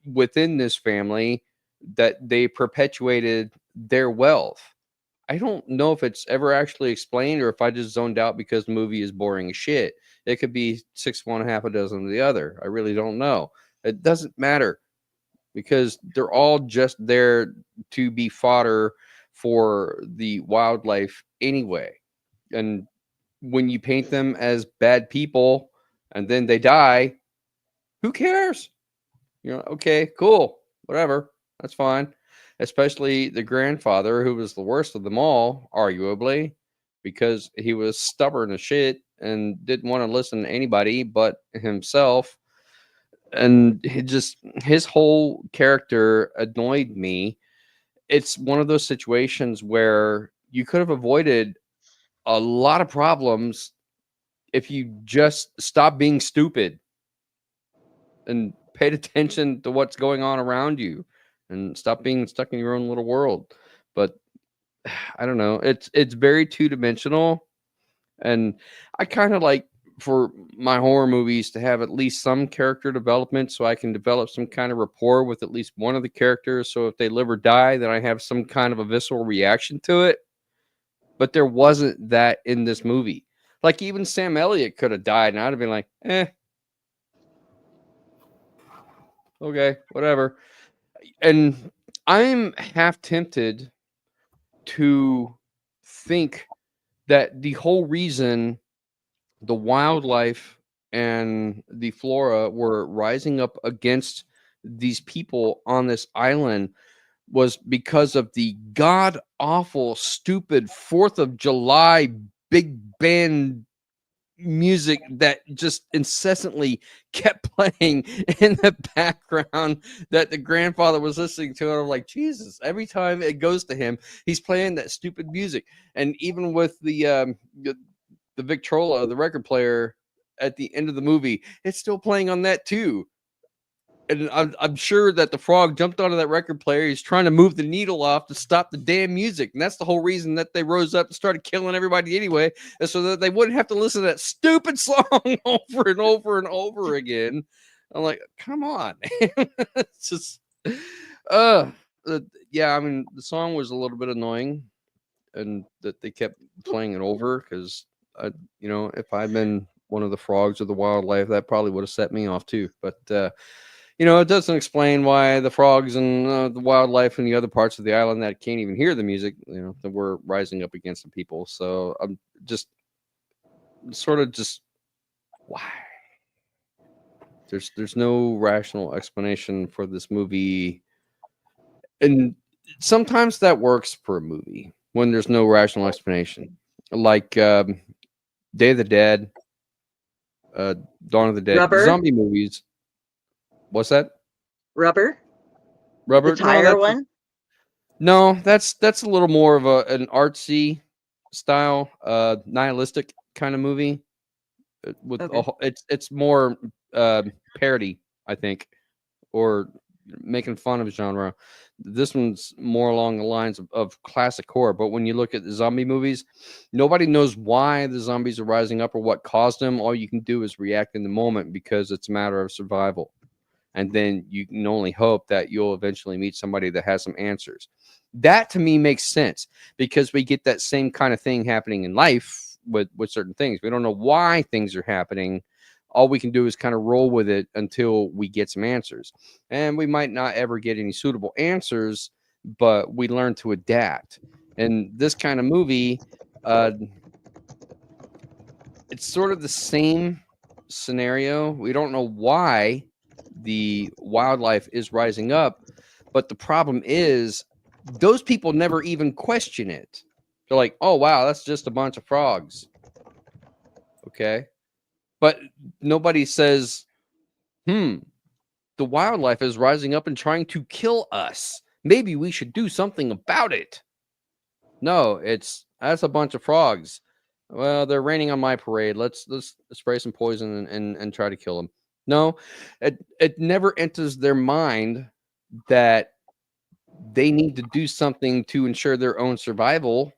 within this family that they perpetuated their wealth. I don't know if it's ever actually explained or if I just zoned out because the movie is boring as shit. It could be 6 of one, half a dozen of the other. I really don't know. It doesn't matter because they're all just there to be fodder for the wildlife anyway. And when you paint them as bad people and then they die, who cares? Okay, cool, whatever, that's fine. Especially the grandfather, who was the worst of them all, arguably, because he was stubborn as shit and didn't want to listen to anybody but himself. And his whole character annoyed me. It's one of those situations where you could have avoided a lot of problems if you just stopped being stupid and paid attention to what's going on around you and stop being stuck in your own little world. But I don't know. It's very two-dimensional. And I kind of like for my horror movies to have at least some character development so I can develop some kind of rapport with at least one of the characters. So if they live or die, then I have some kind of a visceral reaction to it. But there wasn't that in this movie. Like even Sam Elliott could have died and I'd have been like, okay, whatever. And I'm half tempted to think that the whole reason the wildlife and the flora were rising up against these people on this island was because of the god-awful, stupid 4th of July big band music that just incessantly kept playing in the background that the grandfather was listening to. And I'm like, Jesus, every time it goes to him, he's playing that stupid music. And even with the Victrola, the record player at the end of the movie, it's still playing on that too. And I'm sure that the frog jumped onto that record player. He's trying to move the needle off to stop the damn music. And that's the whole reason that they rose up and started killing everybody anyway, is so that they wouldn't have to listen to that stupid song over and over and over again. I'm like, come on. It's just, yeah, I mean, the song was a little bit annoying and that they kept playing it over because, if I'd been one of the frogs or the wildlife, that probably would have set me off too. But, it doesn't explain why the frogs and the wildlife and the other parts of the island that can't even hear the music, that were rising up against the people. So I'm just sort of just why? There's no rational explanation for this movie, and sometimes that works for a movie when there's no rational explanation, like Day of the Dead, Dawn of the Dead, Rubber? zombie movies. What's that? Rubber? Rubber? The tire one? No, that's a little more of an artsy style, nihilistic kind of movie. With it's more parody, I think, or making fun of genre. This one's more along the lines of classic horror. But when you look at the zombie movies, nobody knows why the zombies are rising up or what caused them. All you can do is react in the moment because it's a matter of survival. And then you can only hope that you'll eventually meet somebody that has some answers. That to me makes sense because we get that same kind of thing happening in life with certain things. We don't know why things are happening. All we can do is kind of roll with it until we get some answers. And we might not ever get any suitable answers, but we learn to adapt. And this kind of movie, it's sort of the same scenario. We don't know why the wildlife is rising up, but the problem is those people never even question it. They're like, oh, wow, that's just a bunch of frogs. Okay. But nobody says, the wildlife is rising up and trying to kill us. Maybe we should do something about it. No, that's a bunch of frogs. Well, they're raining on my parade. Let's spray some poison and try to kill them. No, it never enters their mind that they need to do something to ensure their own survival.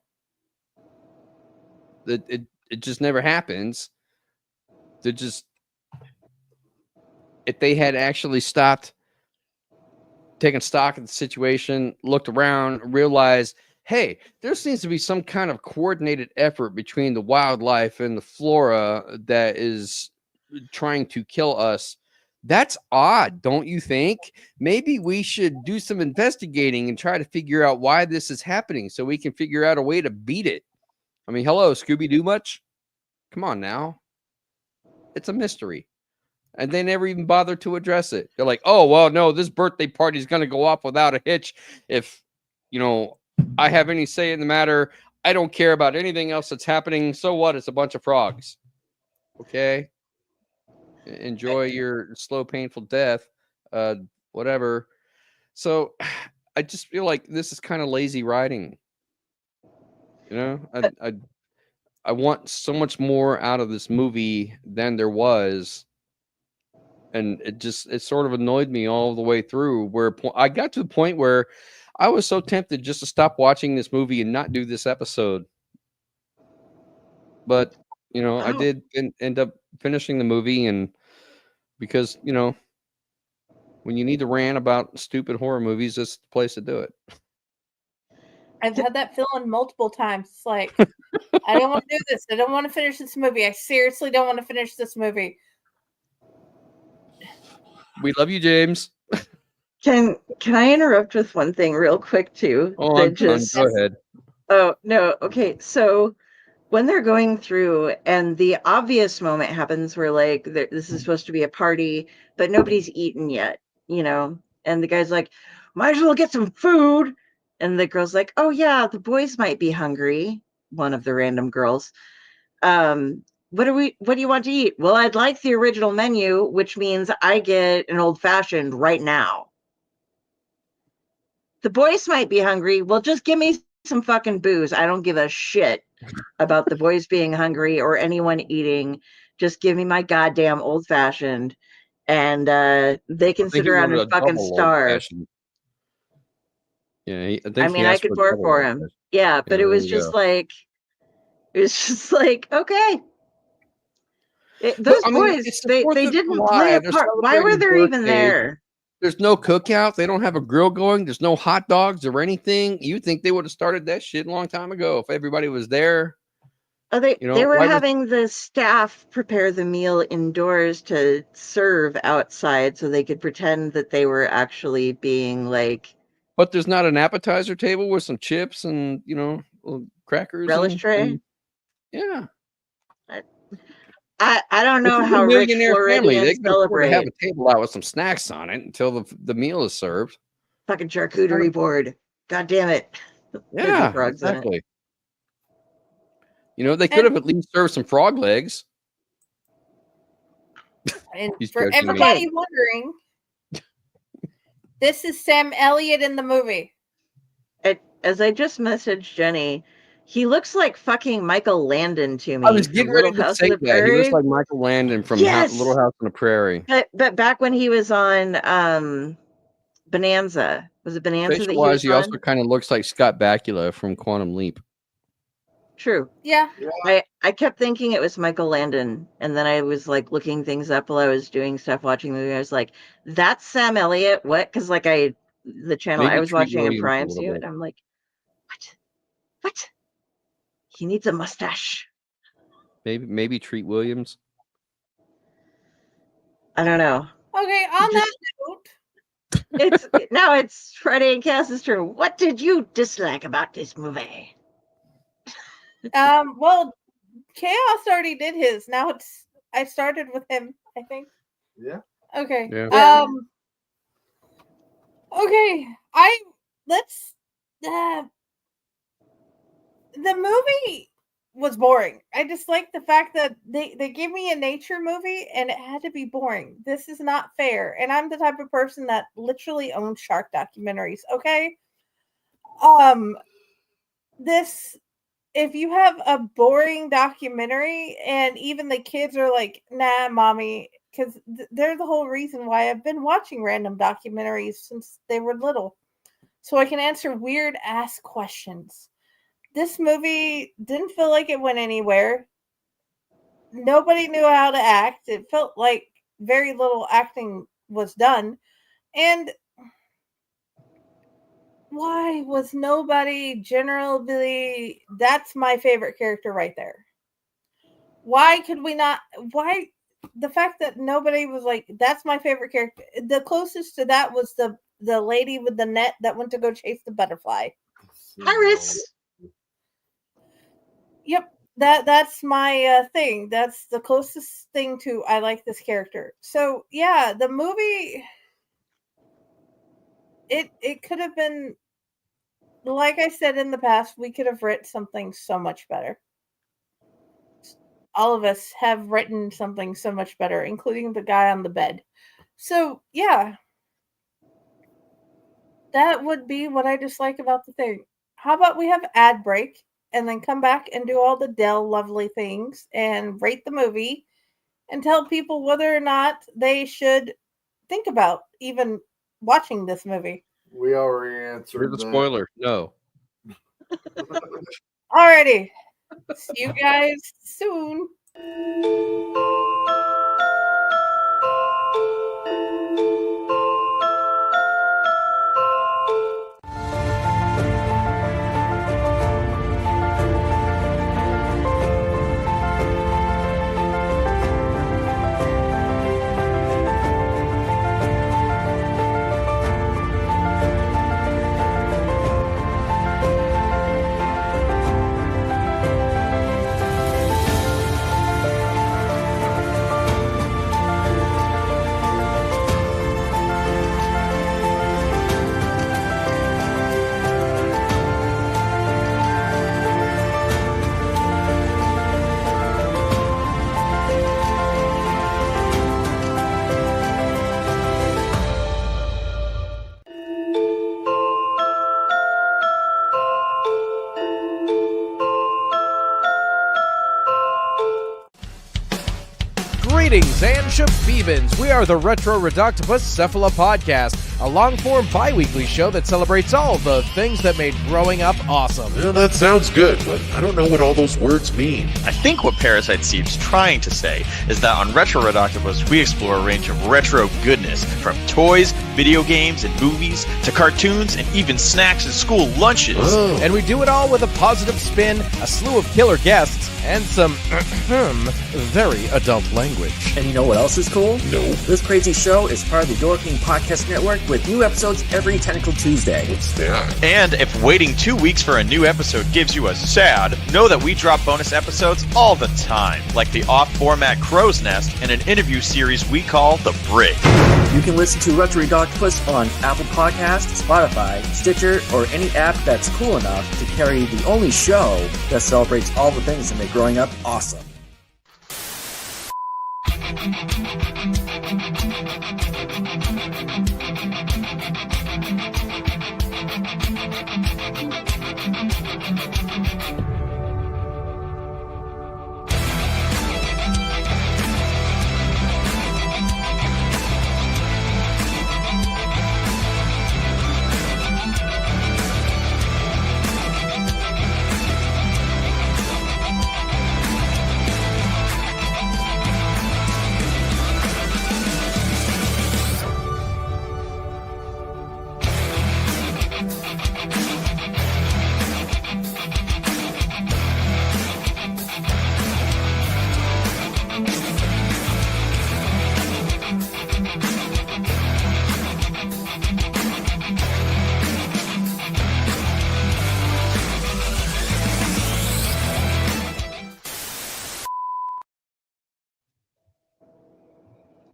It just never happens. They're just, if they had actually stopped, taken stock of the situation, looked around, realized, hey, there seems to be some kind of coordinated effort between the wildlife and the flora that is trying to kill us. That's odd, don't you think? Maybe we should do some investigating and try to figure out why this is happening so we can figure out a way to beat it. I mean, hello, Scooby-Doo much? Come on now. It's a mystery. And they never even bother to address it. They're like, oh, well, no, this birthday party is going to go off without a hitch. If, I have any say in the matter, I don't care about anything else that's happening. So what? It's a bunch of frogs. Okay. Enjoy your slow, painful death. Whatever. So I just feel like this is kind of lazy writing. I want so much more out of this movie than there was. And it sort of annoyed me all the way through, where I got to the point where I was so tempted just to stop watching this movie and not do this episode. But, I did end up finishing the movie, and because, when you need to rant about stupid horror movies, this is the place to do it. I've had that feeling multiple times. It's like, I don't want to do this. I don't want to finish this movie. I seriously don't want to finish this movie. We love you, James. Can I interrupt with one thing real quick too? Oh, go ahead. Oh, no. Okay. So when they're going through and the obvious moment happens where like this is supposed to be a party, but nobody's eaten yet, and the guy's like, might as well get some food. And the girl's like, oh yeah, the boys might be hungry. One of the random girls. What do you want to eat? Well, I'd like the original menu, which means I get an old fashioned right now. The boys might be hungry. Well, just give me some fucking booze. I don't give a shit about the boys being hungry or anyone eating. Just give me my goddamn old fashioned, and they can sit around and fucking starve. Yeah, I could pour for him. Yeah, but it was just like, okay. Those boys, they didn't play a part. Why were they even there? There's no cookout. They don't have a grill going. There's no hot dogs or anything. You'd think they would have started that shit a long time ago if everybody was there. They were having the staff prepare the meal indoors to serve outside so they could pretend that they were actually being like. But there's not an appetizer table with some chips and, crackers. Relish tray? Yeah. I don't know It's a how rich millionaire family. They Floridians can afford to have celebrate. a table out with some snacks on it until the meal is served. Fucking charcuterie board. God damn it. There'd be Yeah, frogs in it. exactly. You know, they could have at least served some frog legs. And He's for joking me. everybody wondering, this is Sam Elliott in the movie. As I just messaged Jenny, he looks like fucking Michael Landon to me. I was getting ready to say that. He looks like Michael Landon from Little House on the Prairie. But back when he was on Bonanza. Was it Bonanza that he was he also kind of looks like Scott Bakula from Quantum Leap. True. Yeah. I kept thinking it was Michael Landon, and then I was like looking things up while I was doing stuff, watching the movie. I was like, "That's Sam Elliott." What? Because like the channel Maybe I was Treat watching in Williams a Prime little too, bit. and I'm like, "What? He needs a mustache." Maybe Treat Williams. I don't know. Okay. On that note, it's Friday and Cass is true. What did you dislike about this movie? well, Chaos already did his. Now I started with him, I think. Yeah. Okay. Yeah. Okay. The movie was boring. I just like the fact that they gave me a nature movie and it had to be boring. This is not fair. And I'm the type of person that literally owns shark documentaries. Okay. If you have a boring documentary and even the kids are like, nah, mommy, because they're the whole reason why I've been watching random documentaries since they were little. So I can answer weird ass questions. This movie didn't feel like it went anywhere. Nobody knew how to act. It felt like very little acting was done. And why was nobody generally, that's my favorite character right there. Why could we not, the fact that nobody was like, that's my favorite character. The closest to that was the lady with the net that went to go chase the butterfly. Iris. Yep. That's my thing. That's the closest thing to I like this character. So yeah, the movie, it could have been, like I said in the past, we could have written something so much better. All of us have written something so much better, including the guy on the bed. So yeah, that would be what I dislike about the thing. How about we have ad break and then come back and do all the Dell lovely things and rate the movie and tell people whether or not they should think about even watching this movie. We already answered Here's the spoiler. No. Alrighty. See you guys soon. Greetings and shabibans. We are the Retro Reductibus Cephala Podcast, a long-form bi-weekly show that celebrates all the things that made growing up awesome. Yeah, that sounds good, but I don't know what all those words mean. I think what Parasite seems trying to say is that on Retro Reductibus, we explore a range of retro goodness, from toys, video games, and movies, to cartoons, and even snacks and school lunches. Oh. And we do it all with a positive spin, a slew of killer guests, and some very adult language. And you know what else is cool? No. This crazy show is part of the Door King Podcast Network with new episodes every Tentacle Tuesday. What's that? And if waiting 2 weeks for a new episode gives you a sad, know that we drop bonus episodes all the time, like the off-format Crow's Nest and an interview series we call The Brig. You can listen to Retro Octopus on Apple Podcasts, Spotify, Stitcher, or any app that's cool enough to carry the only show that celebrates all the things that make growing up awesome.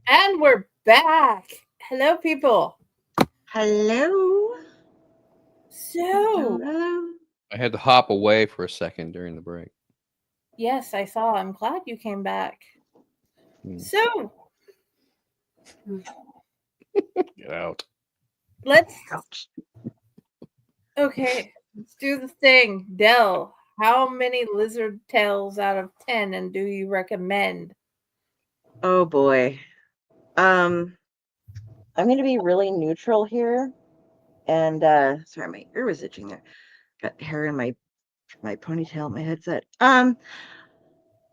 And we're back. Hello, people. Hello. So, I had to hop away for a second during the break. yes, I saw. I'm glad you came back. So, Get out. let's okay. Let's do the thing. Del, how many lizard tails out of 10 and do you recommend? Oh boy. I'm going to be really neutral here. And sorry, my ear was itching there. Got hair in my ponytail, my headset. I'm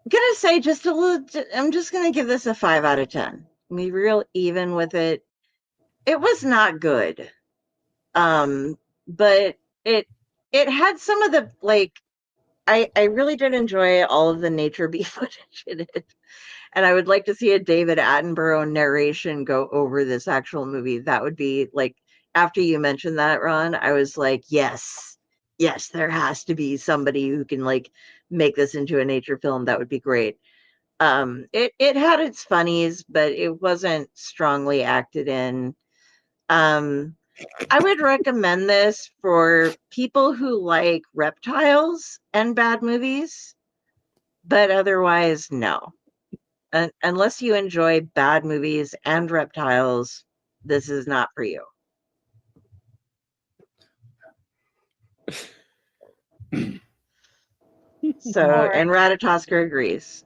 gonna say just a little. I'm just gonna give this a 5 out of 10. Be real even with it. It was not good, but it had some of the like. I really did enjoy all of the nature bee footage in it. And I would like to see a David Attenborough narration go over this actual movie. That would be like, after you mentioned that, Ron, I was like, yes, there has to be somebody who can like make this into a nature film. That would be great. It had its funnies, but it wasn't strongly acted in. I would recommend this for people who like reptiles and bad movies, but otherwise, no. Unless you enjoy bad movies and reptiles, this is not for you. So, Right. and Ratatosker agrees.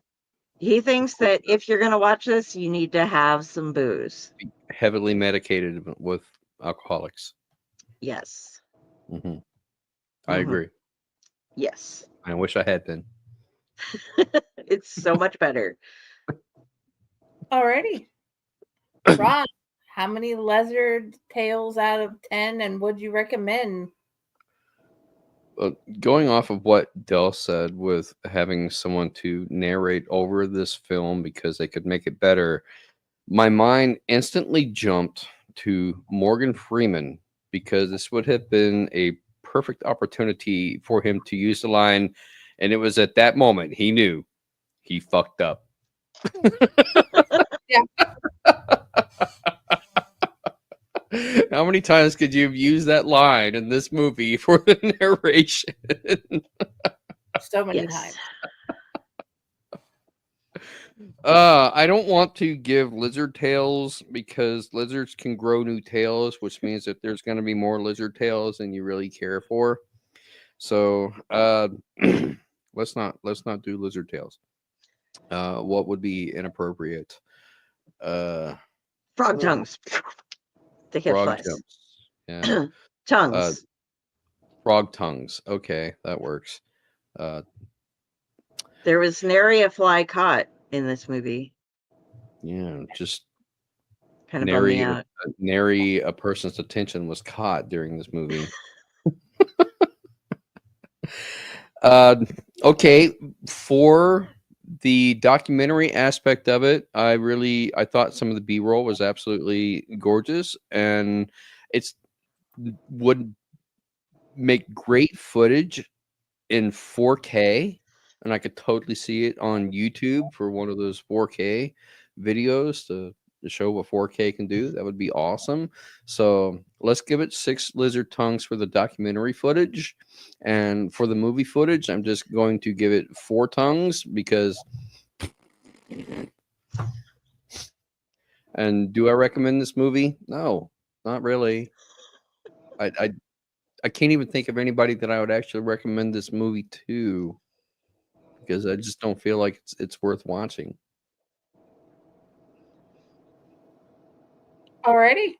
He thinks that if you're going to watch this, you need to have some booze. Heavily medicated with alcoholics. Yes. I agree. Yes. I wish I had been. It's so much better. Alrighty. Ron, how many lizard tails out of 10 and would you recommend? Going off of what Del said with having someone to narrate over this film because they could make it better, my mind instantly jumped to Morgan Freeman because this would have been a perfect opportunity for him to use the line, and it was at that moment he knew he fucked up. Yeah. How many times could you have used that line in this movie for the narration? So many times. I don't want to give lizard tails because lizards can grow new tails, which means that there's going to be more lizard tails than you really care for. So let's not do lizard tails. What would be inappropriate? Frog tongues. To hit Frog flies. tongues. Yeah. Tongues. Frog tongues. Okay, that works. There was nary a fly caught in this movie. Yeah, just kind of bummed me out. Nary a person's attention was caught during this movie. Okay, for The documentary aspect of it, I thought some of the B-roll was absolutely gorgeous, and it's would make great footage in 4K, and I could totally see it on YouTube for one of those 4K videos to show what 4K can do. That would be awesome. So let's give it 6 lizard tongues for the documentary footage, and for the movie footage, I'm just going to give it 4 tongues because. And do I recommend this movie? No, not really. I can't even think of anybody that I would actually recommend this movie to, because I just don't feel like it's worth watching. Alrighty.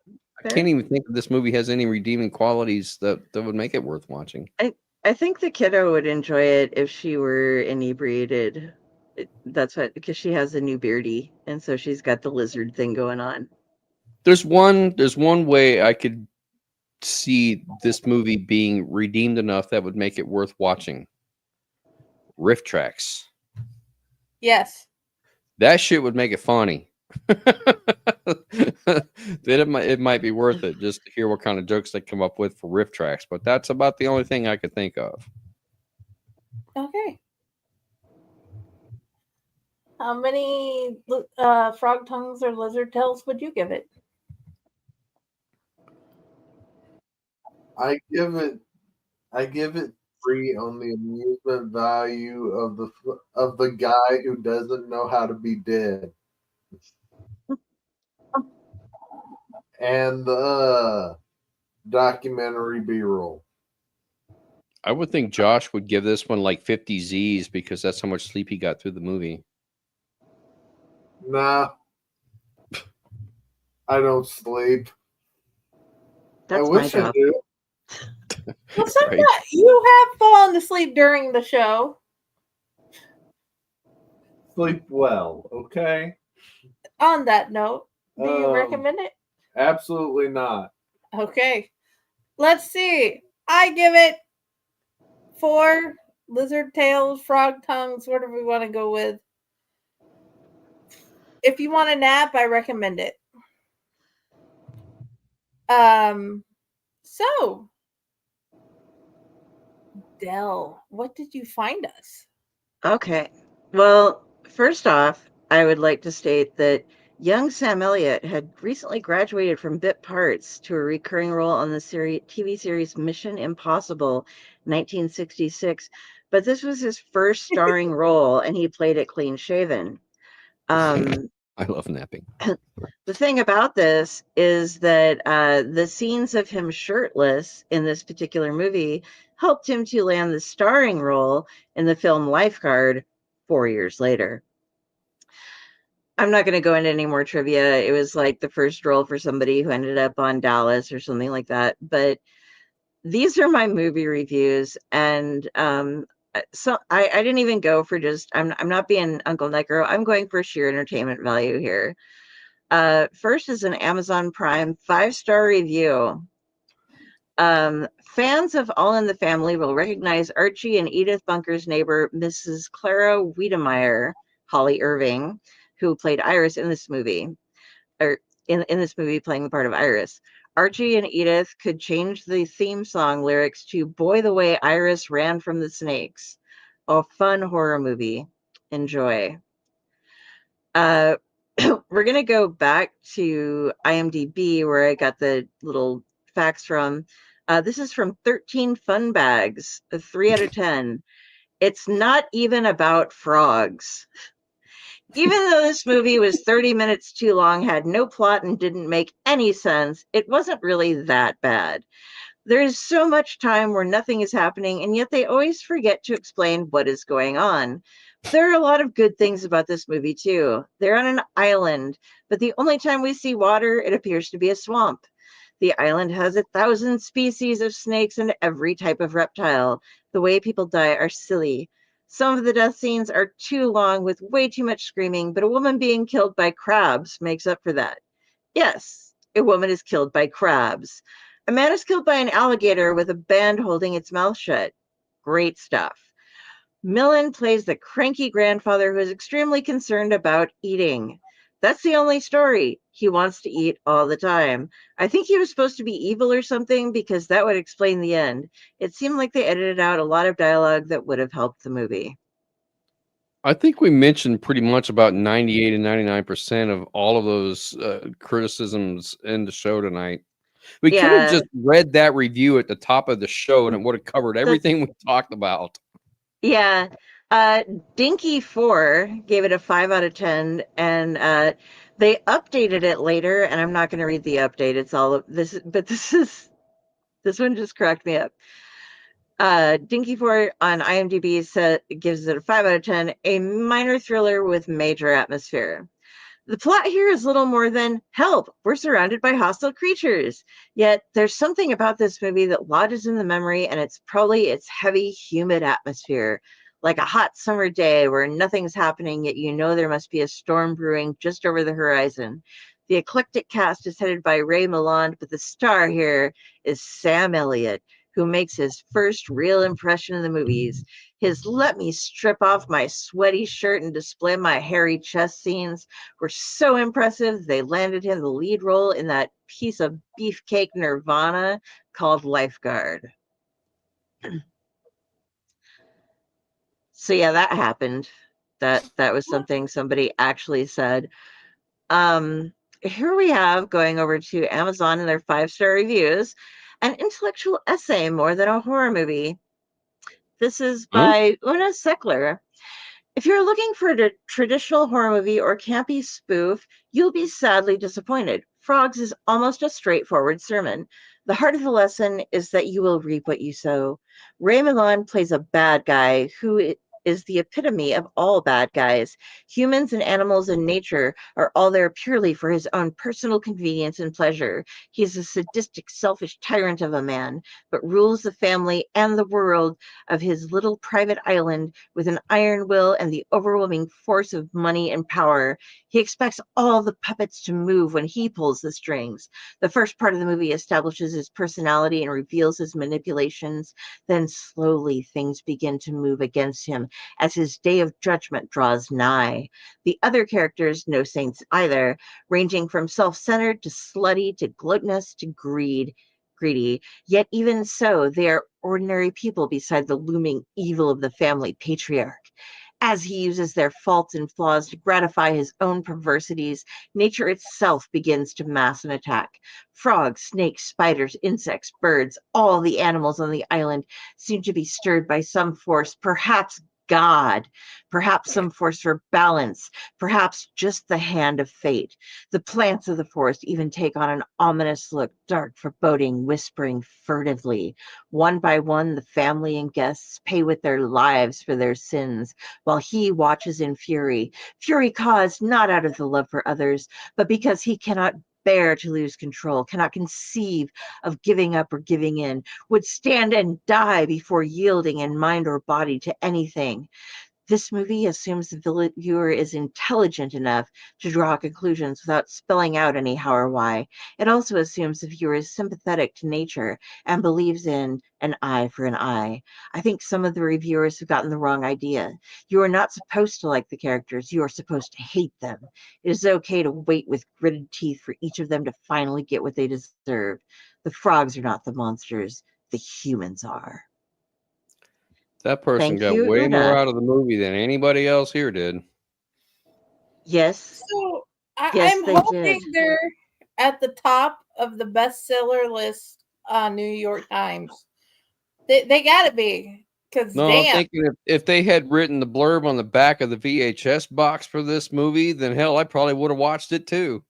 I can't even think that this movie has any redeeming qualities that would make it worth watching. I think the kiddo would enjoy it if she were inebriated. That's what, because she has a new beardy, and so she's got the lizard thing going on. There's one way I could see this movie being redeemed enough that would make it worth watching. Riff tracks. Yes. That shit would make it funny. It might be worth it just to hear what kind of jokes they come up with for riff tracks, but that's about the only thing I could think of. Okay. How many frog tongues or lizard tails would you give it? I give it 3 on the amusement value of the guy who doesn't know how to be dead. And the documentary B-roll. I would think Josh would give this one like 50 Z's because that's how much sleep he got through the movie. Nah. I don't sleep. That's I wish my I job. did. Well, sometimes you have fallen asleep during the show. Sleep well, okay? On that note, do you recommend it? Absolutely not. Okay. Let's see. I give it 4 lizard tails, frog tongues, whatever we want to go with. If you want a nap, I recommend it. So, Del, what did you find us? Okay. Well, first off, I would like to state that young Sam Elliott had recently graduated from bit parts to a recurring role on the TV series Mission Impossible 1966, but this was his first starring role, and he played it clean shaven. I love napping. The thing about this is that the scenes of him shirtless in this particular movie helped him to land the starring role in the film Lifeguard 4 years later. I'm not going to go into any more trivia. It was like the first role for somebody who ended up on Dallas or something like that. But these are my movie reviews, and so I didn't even go for just, I'm not being Uncle Necro. I'm going for sheer entertainment value here. First is an Amazon Prime 5-star review. Fans of All in the Family will recognize Archie and Edith Bunker's neighbor, Mrs. Clara Wiedemeyer, Holly Irving, who played Iris in this movie, or in this movie playing the part of Iris. Archie and Edith could change the theme song lyrics to Boy the Way Iris Ran from the Snakes. A fun horror movie. Enjoy. We're going to go back to IMDb where I got the little facts from. This is from 13 Fun Bags, a 3 out of 10. It's not even about frogs. Even though this movie was 30 minutes too long, had no plot, and didn't make any sense, it wasn't really that bad. There is so much time where nothing is happening, and yet they always forget to explain what is going on. There are a lot of good things about this movie, too. They're on an island, but the only time we see water, it appears to be a swamp. The island has 1,000 species of snakes and every type of reptile. The way people die are silly. Some of the death scenes are too long with way too much screaming, but a woman being killed by crabs makes up for that. Yes, a woman is killed by crabs. A man is killed by an alligator with a band holding its mouth shut. Great stuff. Millen plays the cranky grandfather who is extremely concerned about eating. That's the only story. He wants to eat all the time. I think he was supposed to be evil or something because that would explain the end. It seemed like they edited out a lot of dialogue that would have helped the movie. I think we mentioned pretty much about 98 and 99% of all of those criticisms in the show tonight. We could have just read that review at the top of the show and it would have covered everything we talked about. Yeah. Dinky4 gave it a 5 out of 10, and they updated it later, and I'm not going to read the update. It's all of this, but this one just cracked me up. Dinky4 on IMDb gives it a 5 out of 10, a minor thriller with major atmosphere. The plot here is little more than, help, we're surrounded by hostile creatures. Yet there's something about this movie that lodges in the memory, and it's probably its heavy, humid atmosphere. Like a hot summer day where nothing's happening, yet you know there must be a storm brewing just over the horizon. The eclectic cast is headed by Ray Milland, but the star here is Sam Elliott, who makes his first real impression in the movies. His let me strip off my sweaty shirt and display my hairy chest scenes were so impressive they landed him the lead role in that piece of beefcake nirvana called Lifeguard. So yeah, that happened. That was something somebody actually said. Here we have, going over to Amazon and their 5-star reviews, an intellectual essay more than a horror movie. This is by Una Seckler. If you're looking for a traditional horror movie or campy spoof, you'll be sadly disappointed. Frogs is almost a straightforward sermon. The heart of the lesson is that you will reap what you sow. Ray Milland plays a bad guy who is the epitome of all bad guys. Humans and animals and nature are all there purely for his own personal convenience and pleasure. He's a sadistic, selfish tyrant of a man, but rules the family and the world of his little private island with an iron will and the overwhelming force of money and power. He expects all the puppets to move when he pulls the strings. The first part of the movie establishes his personality and reveals his manipulations. Then slowly things begin to move against him as his day of judgment draws nigh. The other characters, no saints either, ranging from self-centered to slutty to gluttonous to greedy. Yet even so, they are ordinary people beside the looming evil of the family patriarch. As he uses their faults and flaws to gratify his own perversities, nature itself begins to mass an attack. Frogs, snakes, spiders, insects, birds, all the animals on the island seem to be stirred by some force, perhaps God, perhaps some force for balance, perhaps just the hand of fate. The plants of the forest even take on an ominous look, dark, foreboding, whispering furtively. One by one, the family and guests pay with their lives for their sins, while he watches in fury. Fury caused not out of the love for others, but because he cannot bear to lose control, cannot conceive of giving up or giving in, would stand and die before yielding in mind or body to anything. This movie assumes the viewer is intelligent enough to draw conclusions without spelling out any how or why. It also assumes the viewer is sympathetic to nature and believes in an eye for an eye. I think some of the reviewers have gotten the wrong idea. You are not supposed to like the characters. You are supposed to hate them. It is okay to wait with gritted teeth for each of them to finally get what they deserve. The frogs are not the monsters. The humans are. That person got way more out of the movie than anybody else here did. Yes. So I'm hoping they're at the top of the bestseller list on New York Times. They gotta be. Because I'm thinking if they had written the blurb on the back of the VHS box for this movie, then hell, I probably would have watched it too.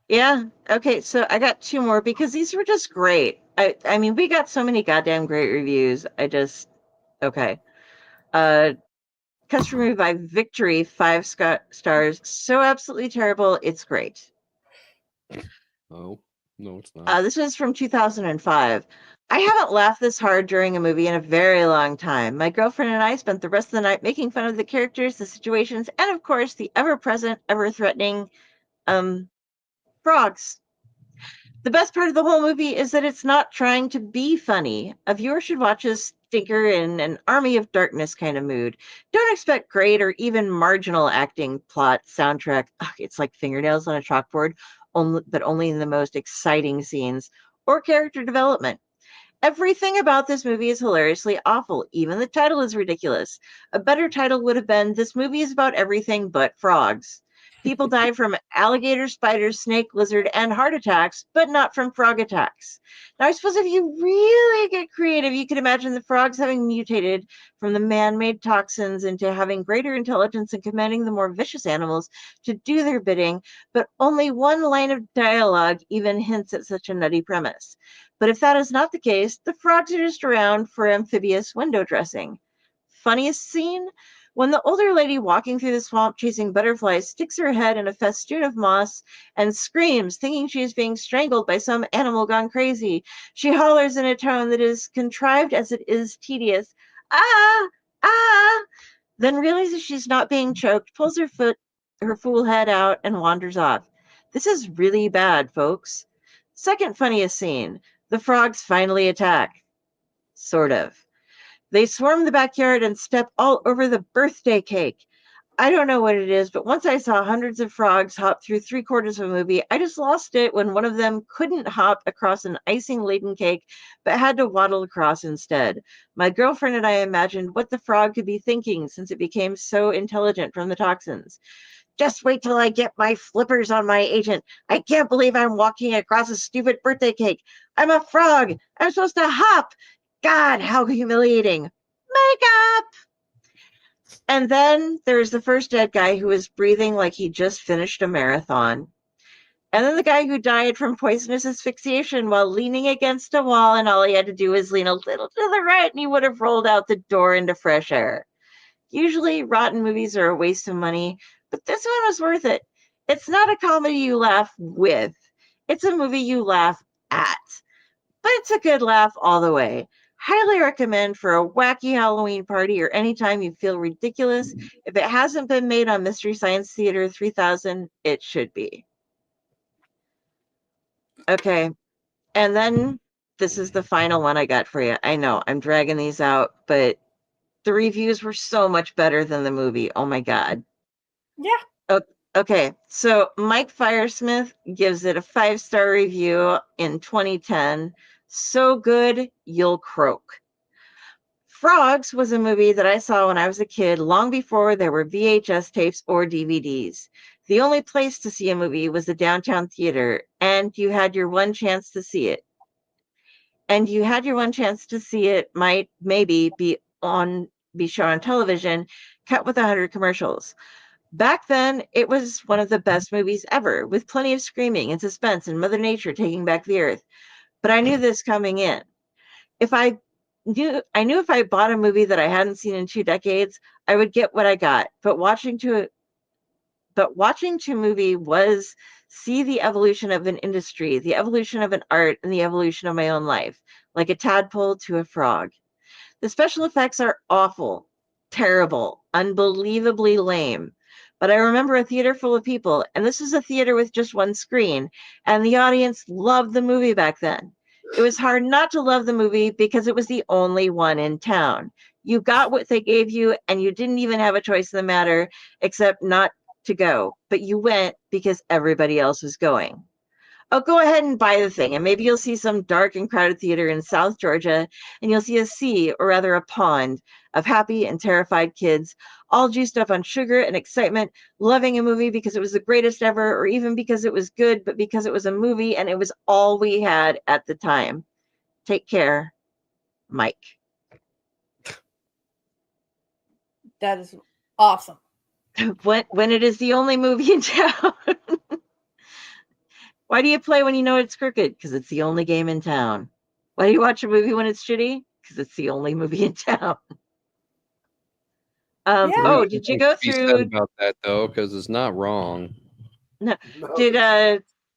Yeah. Okay. So I got 2 more because these were just great. I mean, we got so many goddamn great reviews. Okay. Customer review by Victory, 5 stars. So absolutely terrible. It's great. Oh, no, it's not. This is from 2005. I haven't laughed this hard during a movie in a very long time. My girlfriend and I spent the rest of the night making fun of the characters, the situations, and of course, the ever-present, ever-threatening frogs. The best part of the whole movie is that it's not trying to be funny. A viewer should watch this stinker in an Army of Darkness kind of mood. Don't expect great or even marginal acting, plot, soundtrack. Ugh, it's like fingernails on a chalkboard, but only in the most exciting scenes, or character development. Everything about this movie is hilariously awful. Even the title is ridiculous. A better title would have been, This Movie is About Everything But Frogs. People die from alligator, spider, snake, lizard, and heart attacks, but not from frog attacks. Now, I suppose if you really get creative, you could imagine the frogs having mutated from the man-made toxins into having greater intelligence and commanding the more vicious animals to do their bidding, but only one line of dialogue even hints at such a nutty premise. But if that is not the case, the frogs are just around for amphibious window dressing. Funniest scene? When the older lady walking through the swamp chasing butterflies sticks her head in a festoon of moss and screams, thinking she is being strangled by some animal gone crazy. She hollers in a tone that is contrived as it is tedious. Ah! Ah! Then realizes she's not being choked, pulls her fool head out, and wanders off. This is really bad, folks. Second funniest scene. The frogs finally attack. Sort of. They swarm the backyard and step all over the birthday cake. I don't know what it is, but once I saw hundreds of frogs hop through 3/4 of a movie, I just lost it when one of them couldn't hop across an icing-laden cake, but had to waddle across instead. My girlfriend and I imagined what the frog could be thinking since it became so intelligent from the toxins. Just wait till I get my flippers on my agent. I can't believe I'm walking across a stupid birthday cake. I'm a frog. I'm supposed to hop. God, how humiliating. Makeup! And then there's the first dead guy who was breathing like he just finished a marathon. And then the guy who died from poisonous asphyxiation while leaning against a wall, and all he had to do was lean a little to the right and he would have rolled out the door into fresh air. Usually, rotten movies are a waste of money, but this one was worth it. It's not a comedy you laugh with. It's a movie you laugh at. But it's a good laugh all the way. Highly recommend for a wacky Halloween party or anytime you feel ridiculous. If it hasn't been made on Mystery Science Theater 3000, it should be. Okay. And then this is the final one I got for you. I know I'm dragging these out, but the reviews were so much better than the movie. Oh my God. Yeah. Okay. So Mike Firesmith gives it a 5-star review in 2010. So good, you'll croak. Frogs was a movie that I saw when I was a kid, long before there were VHS tapes or DVDs. The only place to see a movie was the downtown theater, and you had your one chance to see it. Might maybe be shown on television, cut with 100 commercials. Back then, it was one of the best movies ever, with plenty of screaming and suspense and Mother Nature taking back the earth. But I knew this coming in. I knew if I bought a movie that I hadn't seen in 2 decades, I would get what I got. But watching to movie was see the evolution of an industry, the evolution of an art, and the evolution of my own life, like a tadpole to a frog. The special effects are awful, terrible, unbelievably lame. But I remember a theater full of people, and this was a theater with just one screen, and the audience loved the movie back then. It was hard not to love the movie because it was the only one in town. You got what they gave you, and you didn't even have a choice in the matter except not to go. But you went because everybody else was going. Oh, go ahead and buy the thing, and maybe you'll see some dark and crowded theater in South Georgia, and you'll see a sea, or rather a pond, of happy and terrified kids, all juiced up on sugar and excitement, loving a movie because it was the greatest ever, or even because it was good, but because it was a movie and it was all we had at the time. Take care, Mike. That is awesome. When it is the only movie in town. Why do you play when you know it's crooked? Because it's the only game in town. Why do you watch a movie when it's shitty? Because it's the only movie in town. Oh, did you go through about that though? Because it's not wrong. No.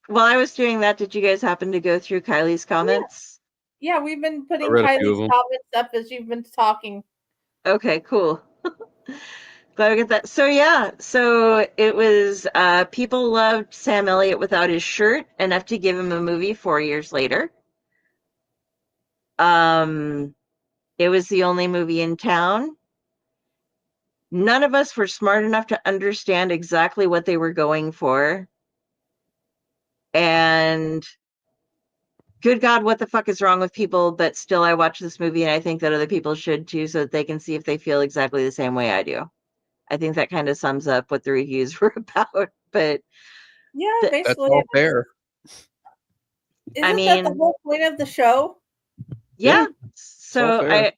While I was doing that, did you guys happen to go through Kylie's comments? Yeah, we've been putting Kylie's comments up as you've been talking. Okay, cool. Glad we get that. So yeah, so it was people loved Sam Elliott without his shirt enough to give him a movie 4 years later. It It was the only movie in town. None of us were smart enough to understand exactly what they were going for. And good God, what the fuck is wrong with people? But still, I watch this movie and I think that other people should too, so that they can see if they feel exactly the same way I do. I think that kind of sums up what the reviews were about. But yeah, basically, that's all fair. Isn't that the whole point of the show? Yeah. So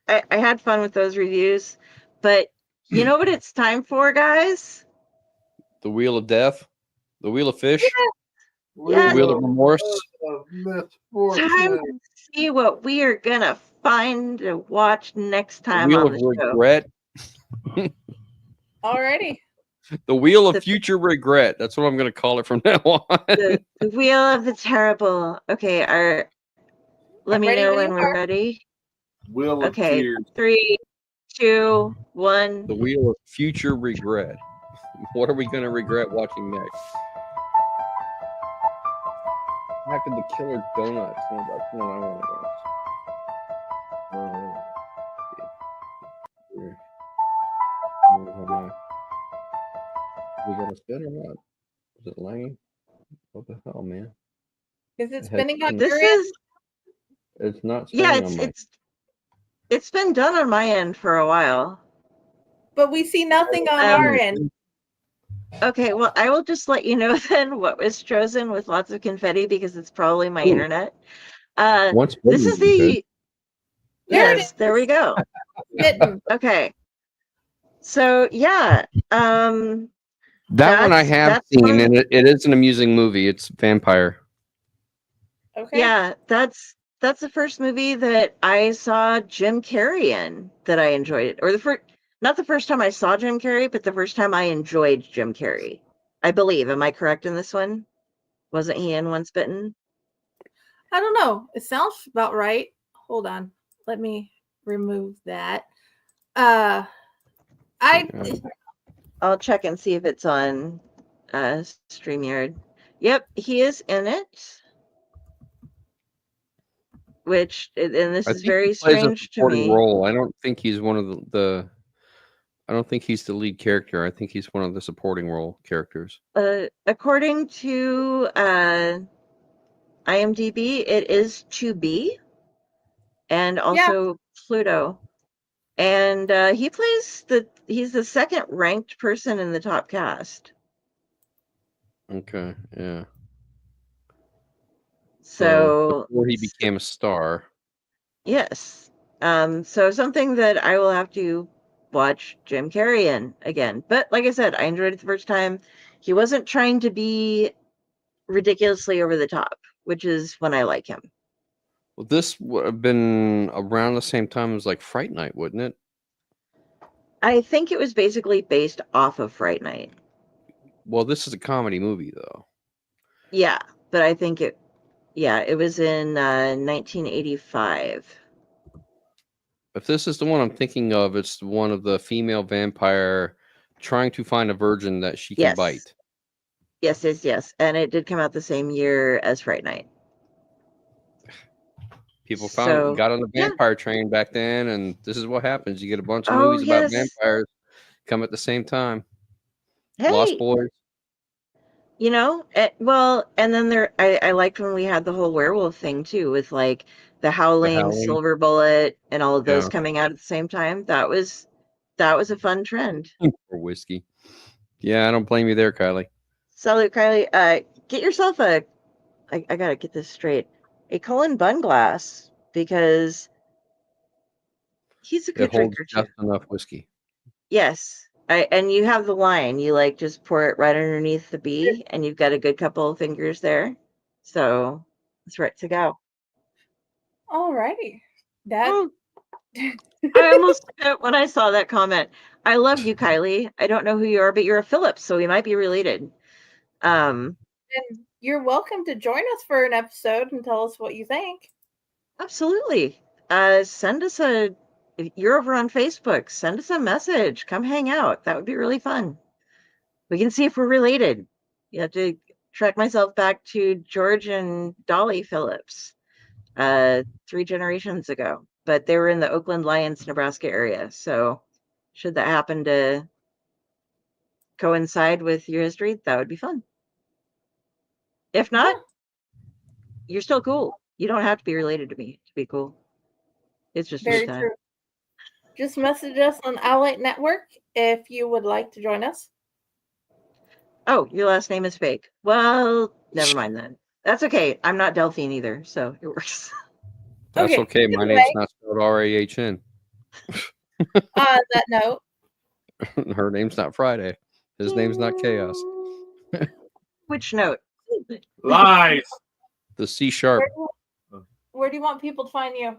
I had fun with those reviews, but you know what it's time for, guys? The Wheel of Death, the Wheel of Fish, Yeah. the Wheel of Remorse. Time to see what we are gonna find to watch next time Wheel on of the show. Regret. Alrighty. The Wheel of Future Regret. That's what I'm going to call it from now on. The Wheel of the Terrible. Okay, let me know when we're ready. Wheel of Okay, Tears. 3, 2, 1. The Wheel of Future Regret. What are we going to regret watching next? Back in the Killer Donuts. Oh, that's what I want to watch. We gonna spin or not? Is it laying? What the hell, man? Is it spinning on This your is end? It's not spinning on my. It's been done on my end for a while. But we see nothing on our end. Okay, well, I will just let you know then what was chosen with lots of confetti because it's probably my internet. This is the. Yes, there we go. Okay. So yeah, that one I have seen, and it is an amusing movie. It's Vampire. Okay. Yeah, that's the first movie that I saw Jim Carrey in that I enjoyed, or not the first time I saw Jim Carrey, but the first time I enjoyed Jim Carrey. I believe. Am I correct in this one? Wasn't he in Once Bitten? I don't know. It sounds about right. Hold on. Let me remove that. I'll check and see if it's on StreamYard. Yep, he is in it. And this is very strange to me. Role. I don't think he's one of the. I don't think he's the lead character. I think he's one of the supporting role characters. According to IMDb, it is 2B, and also Pluto. And he's the second ranked person in the top cast. Okay, yeah. So before he became a star. Yes. So something that I will have to watch Jim Carrey in again. But like I said, I enjoyed it the first time. He wasn't trying to be ridiculously over the top, which is when I like him. Well, this would have been around the same time as like Fright Night, wouldn't it? I think it was basically based off of Fright Night. Well, this is a comedy movie, though. Yeah, but I think it was in 1985. If this is the one I'm thinking of, it's one of the female vampire trying to find a virgin that she can bite. Yes. And it did come out the same year as Fright Night. People got on the vampire train back then, and this is what happens. You get a bunch of movies about vampires come at the same time. Hey, Lost Boys. You know, and then I liked when we had the whole werewolf thing too, with like the Howling, Silver Bullet, and all of those coming out at the same time. That was a fun trend. For whiskey. Yeah, I don't blame you there, Kylie. Salute, Kylie. Get yourself I gotta get this straight. A Cullen Bun glass, because he's a good drinker too. Just enough whiskey. Yes. And you have the line. You like just pour it right underneath the B, and you've got a good couple of fingers there. So it's right to go. Alrighty. I almost when I saw that comment. I love you, Kylie. I don't know who you are, but you're a Phillips, so we might be related. And you're welcome to join us for an episode and tell us what you think. Absolutely. Send us if you're over on Facebook, send us a message. Come hang out. That would be really fun. We can see if we're related. You have to track myself back to George and Dolly Phillips 3 generations ago. but they were in the Oakland Lions, Nebraska area. So should that happen to coincide with your history, that would be fun. If not, you're still cool. You don't have to be related to me to be cool. It's just Very time. true. Just message us on Elliott Network if you would like to join us. Oh, your last name is fake. Well, never mind then. That's okay. I'm not Delphine either, so it works. That's okay. My name's not spelled R-A-H-N. On that note, Her name's not Friday. His name's not Chaos. Which note? Lies. The C sharp. where do you want people to find you?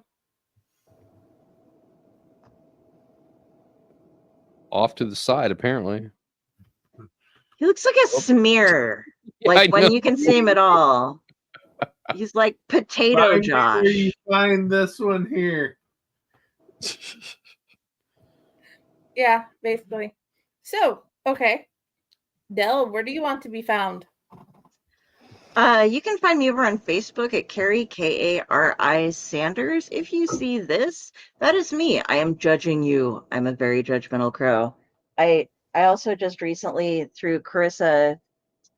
Off to the side, apparently. He looks like a smear. Yeah, Like I know. when you can see him at all. He's like potato Find Josh. where you find this one here. Yeah, basically. So, okay. Del, where do you want to be found? You can find me over on Facebook at Carrie, Kari Sanders. If you see this, that is me. I am judging you. I'm a very judgmental crow. I also just recently, through Carissa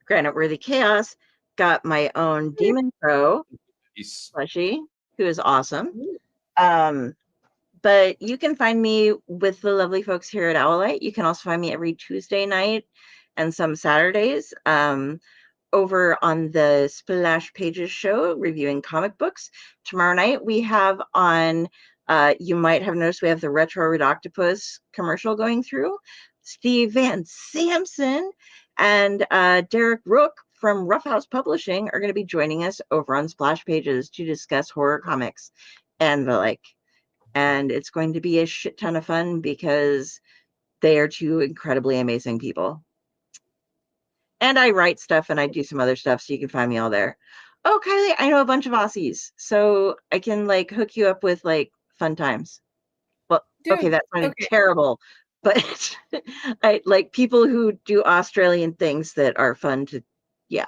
Granite Worthy Chaos, got my own demon crow plushie, who is awesome. But you can find me with the lovely folks here at Owlite. You can also find me every Tuesday night and some Saturdays over on the Splash Pages show, reviewing comic books. Tomorrow night we have on, you might have noticed we have the Retro Redoctopus commercial going through. Steve Van Samson and Derek Rook from Roughhouse Publishing are going to be joining us over on Splash Pages to discuss horror comics and the like. And it's going to be a shit ton of fun because they are two incredibly amazing people. And I write stuff and I do some other stuff, so you can find me all there. Oh, Kylie, I know a bunch of Aussies, so I can like hook you up with like fun times. Well, Dude, okay, that sounded terrible, but I like people who do Australian things that are fun to, yeah.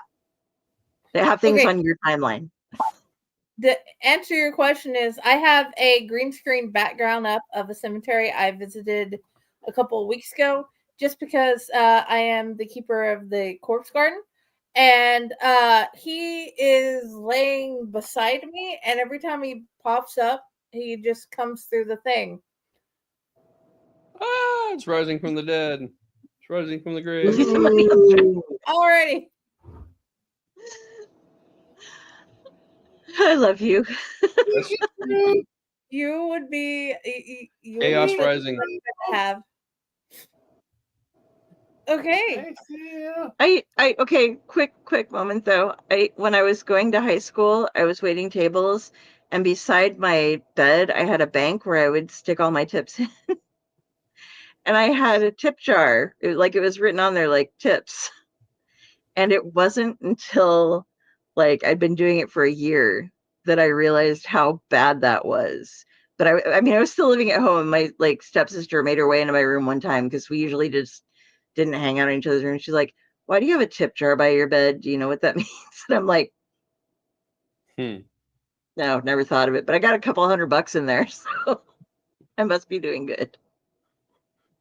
They have things on your timeline. The answer to your question is I have a green screen background up of a cemetery I visited a couple of weeks ago, just because I am the keeper of the corpse garden. And he is laying beside me, and every time he pops up, he just comes through the thing. Ah, it's rising from the dead. It's rising from the grave. Alrighty. I love you. You would be Chaos Rising. To have. Okay. Okay, quick moment though. When I was going to high school, I was waiting tables, and beside my bed I had a bank where I would stick all my tips in. And I had a tip jar. It was written on there like tips. And it wasn't until like I'd been doing it for a year that I realized how bad that was. But I mean I was still living at home. My like stepsister made her way into my room one time because we usually just didn't hang out in each other's room. She's like, "Why do you have a tip jar by your bed? Do you know what that means?" And I'm like, no, never thought of it. But I got a couple $100 in there, so I must be doing good.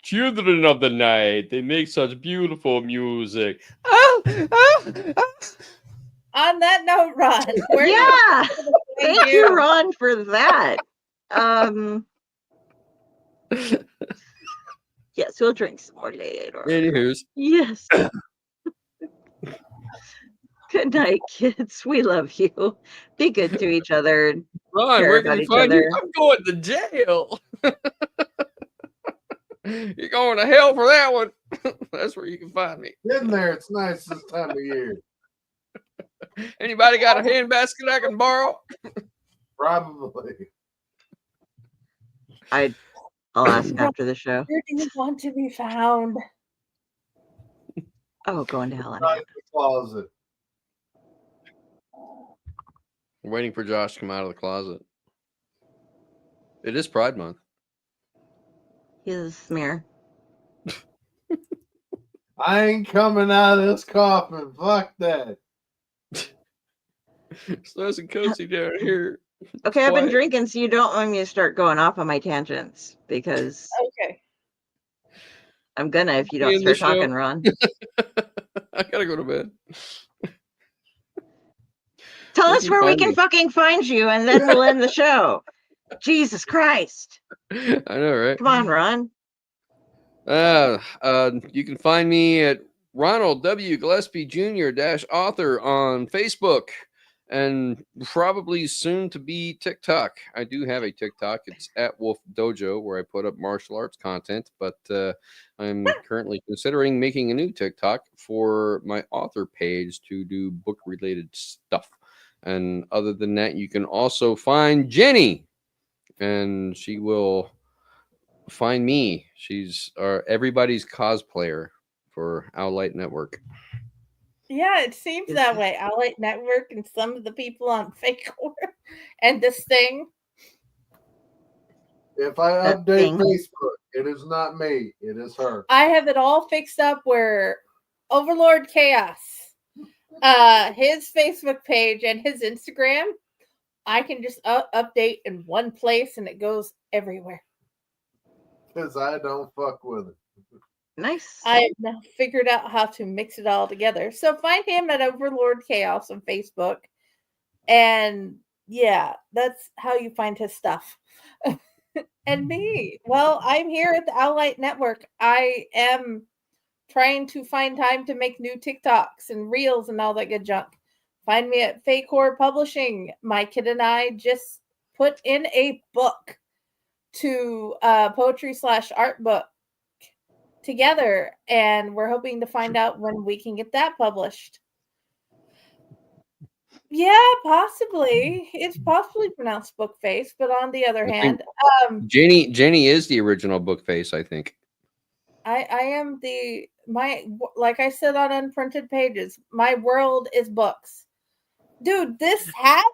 Children of the night, they make such beautiful music. On that note, Ron. Yeah, thank you, Ron, for that. Yes, we'll drink some more later. Anywho's. Yes. Good night, kids. We love you. Be good to each other. Ron, Care where about can we each find other. you? I'm going to jail. You're going to hell for that one. That's where you can find me. In there, it's nice this time of year. Anybody got a handbasket I can borrow? Probably. I'll ask after the show. Where do you want to be found? Oh, going to hell. Right in the closet. We're waiting for Josh to come out of the closet. It is Pride Month. He's a smear. I ain't coming out of this coffin. Fuck that. It's nice and cozy down here. Okay, I've been drinking, so you don't want me to start going off on my tangents because okay, I'm gonna if you don't start talking, Ron. I gotta go to bed. Tell us where we can fucking find you, and then we'll end the show. Jesus Christ! I know, right? Come on, Ron. You can find me at Ronald W Gillespie Jr. -author on Facebook, and probably soon to be TikTok. I do have a TikTok. It's at Wolf Dojo, where I put up martial arts content, but I'm currently considering making a new TikTok for my author page to do book related stuff. And other than that, you can also find Jenny, and she will find me. She's everybody's cosplayer for Owlite Network. Yeah, it seems that way. Owlite Network and some of the people on Fakecore and this thing. If I update Facebook, it is not me. It is her. I have it all fixed up where Overlord Chaos, his Facebook page and his Instagram, I can just update in one place and it goes everywhere. Because I don't fuck with it. Nice. I have now figured out how to mix it all together. So find him at Overlord Chaos on Facebook. And yeah, that's how you find his stuff. And me. Well, I'm here at the Owlite Network. I am trying to find time to make new TikToks and reels and all that good junk. Find me at Fakecore Publishing. My kid and I just put in a book to poetry/art book together, and we're hoping to find out when we can get that published. Yeah, possibly. It's possibly pronounced book face, but on the other hand, Jenny is the original book face, I think. I am like I said on Unprinted Pages, my world is books. Dude, this hat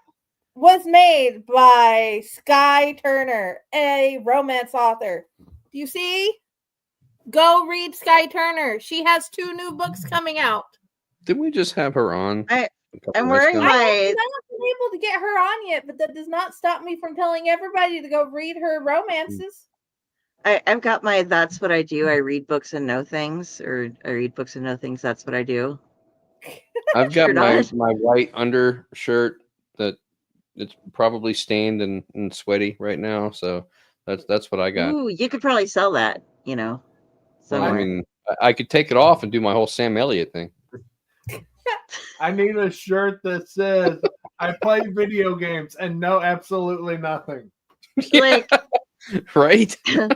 was made by Sky Turner, a romance author. Do you see? Go read Sky Turner. She has 2 new books coming out. Didn't we just have her on? I'm wearing my. I have not been able to get her on yet, but that does not stop me from telling everybody to go read her romances. I've got my That's What I Do. I read books and know things, or I read books and know things. That's what I do. I've got my white undershirt that it's probably stained and sweaty right now. So that's what I got. Ooh, you could probably sell that, Well, I mean, I could take it off and do my whole Sam Elliott thing. I need a shirt that says I play video games and know absolutely nothing. Like, right? Or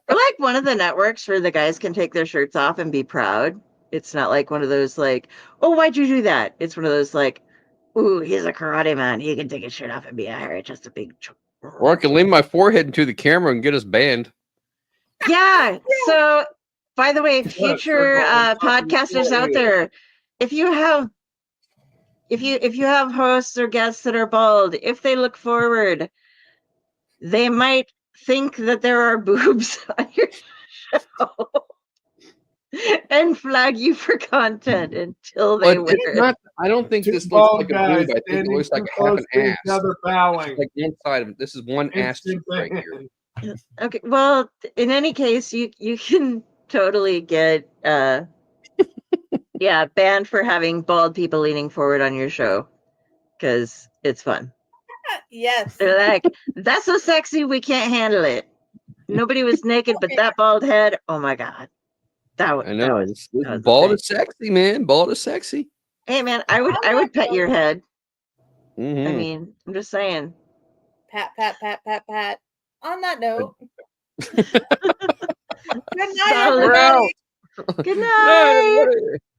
like one of the networks where the guys can take their shirts off and be proud. It's not like one of those like, oh, why'd you do that? It's one of those like, ooh, he's a karate man. He can take his shirt off and be just a big. Or I can lean my forehead into the camera and get us banned. Yeah. So, by the way, future podcasters out there, if you have hosts or guests that are bald, if they look forward, they might think that there are boobs on your show and flag you for content until they wear it. I don't think this looks like a boob. I think it looks like half an ass. Like inside of it. This is one ass cheek right here. Okay. Well, in any case, you can totally get banned for having bald people leaning forward on your show because it's fun. Yes. They're like, that's so sexy, we can't handle it. Nobody was naked, but that bald head, oh my God. That was bald is sexy, man. Bald is sexy. Hey man, I would pet your head. Mm-hmm. I mean, I'm just saying. Pat, pat, pat, pat, pat. On that note. Good night, everybody. Good night.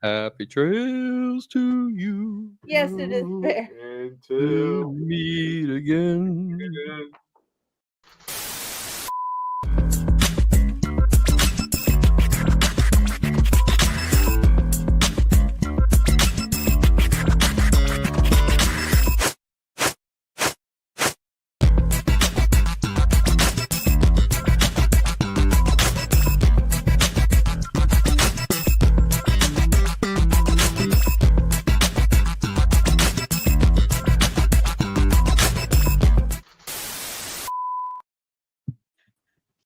Happy trails to you. Yes, it is fair. Until we meet again.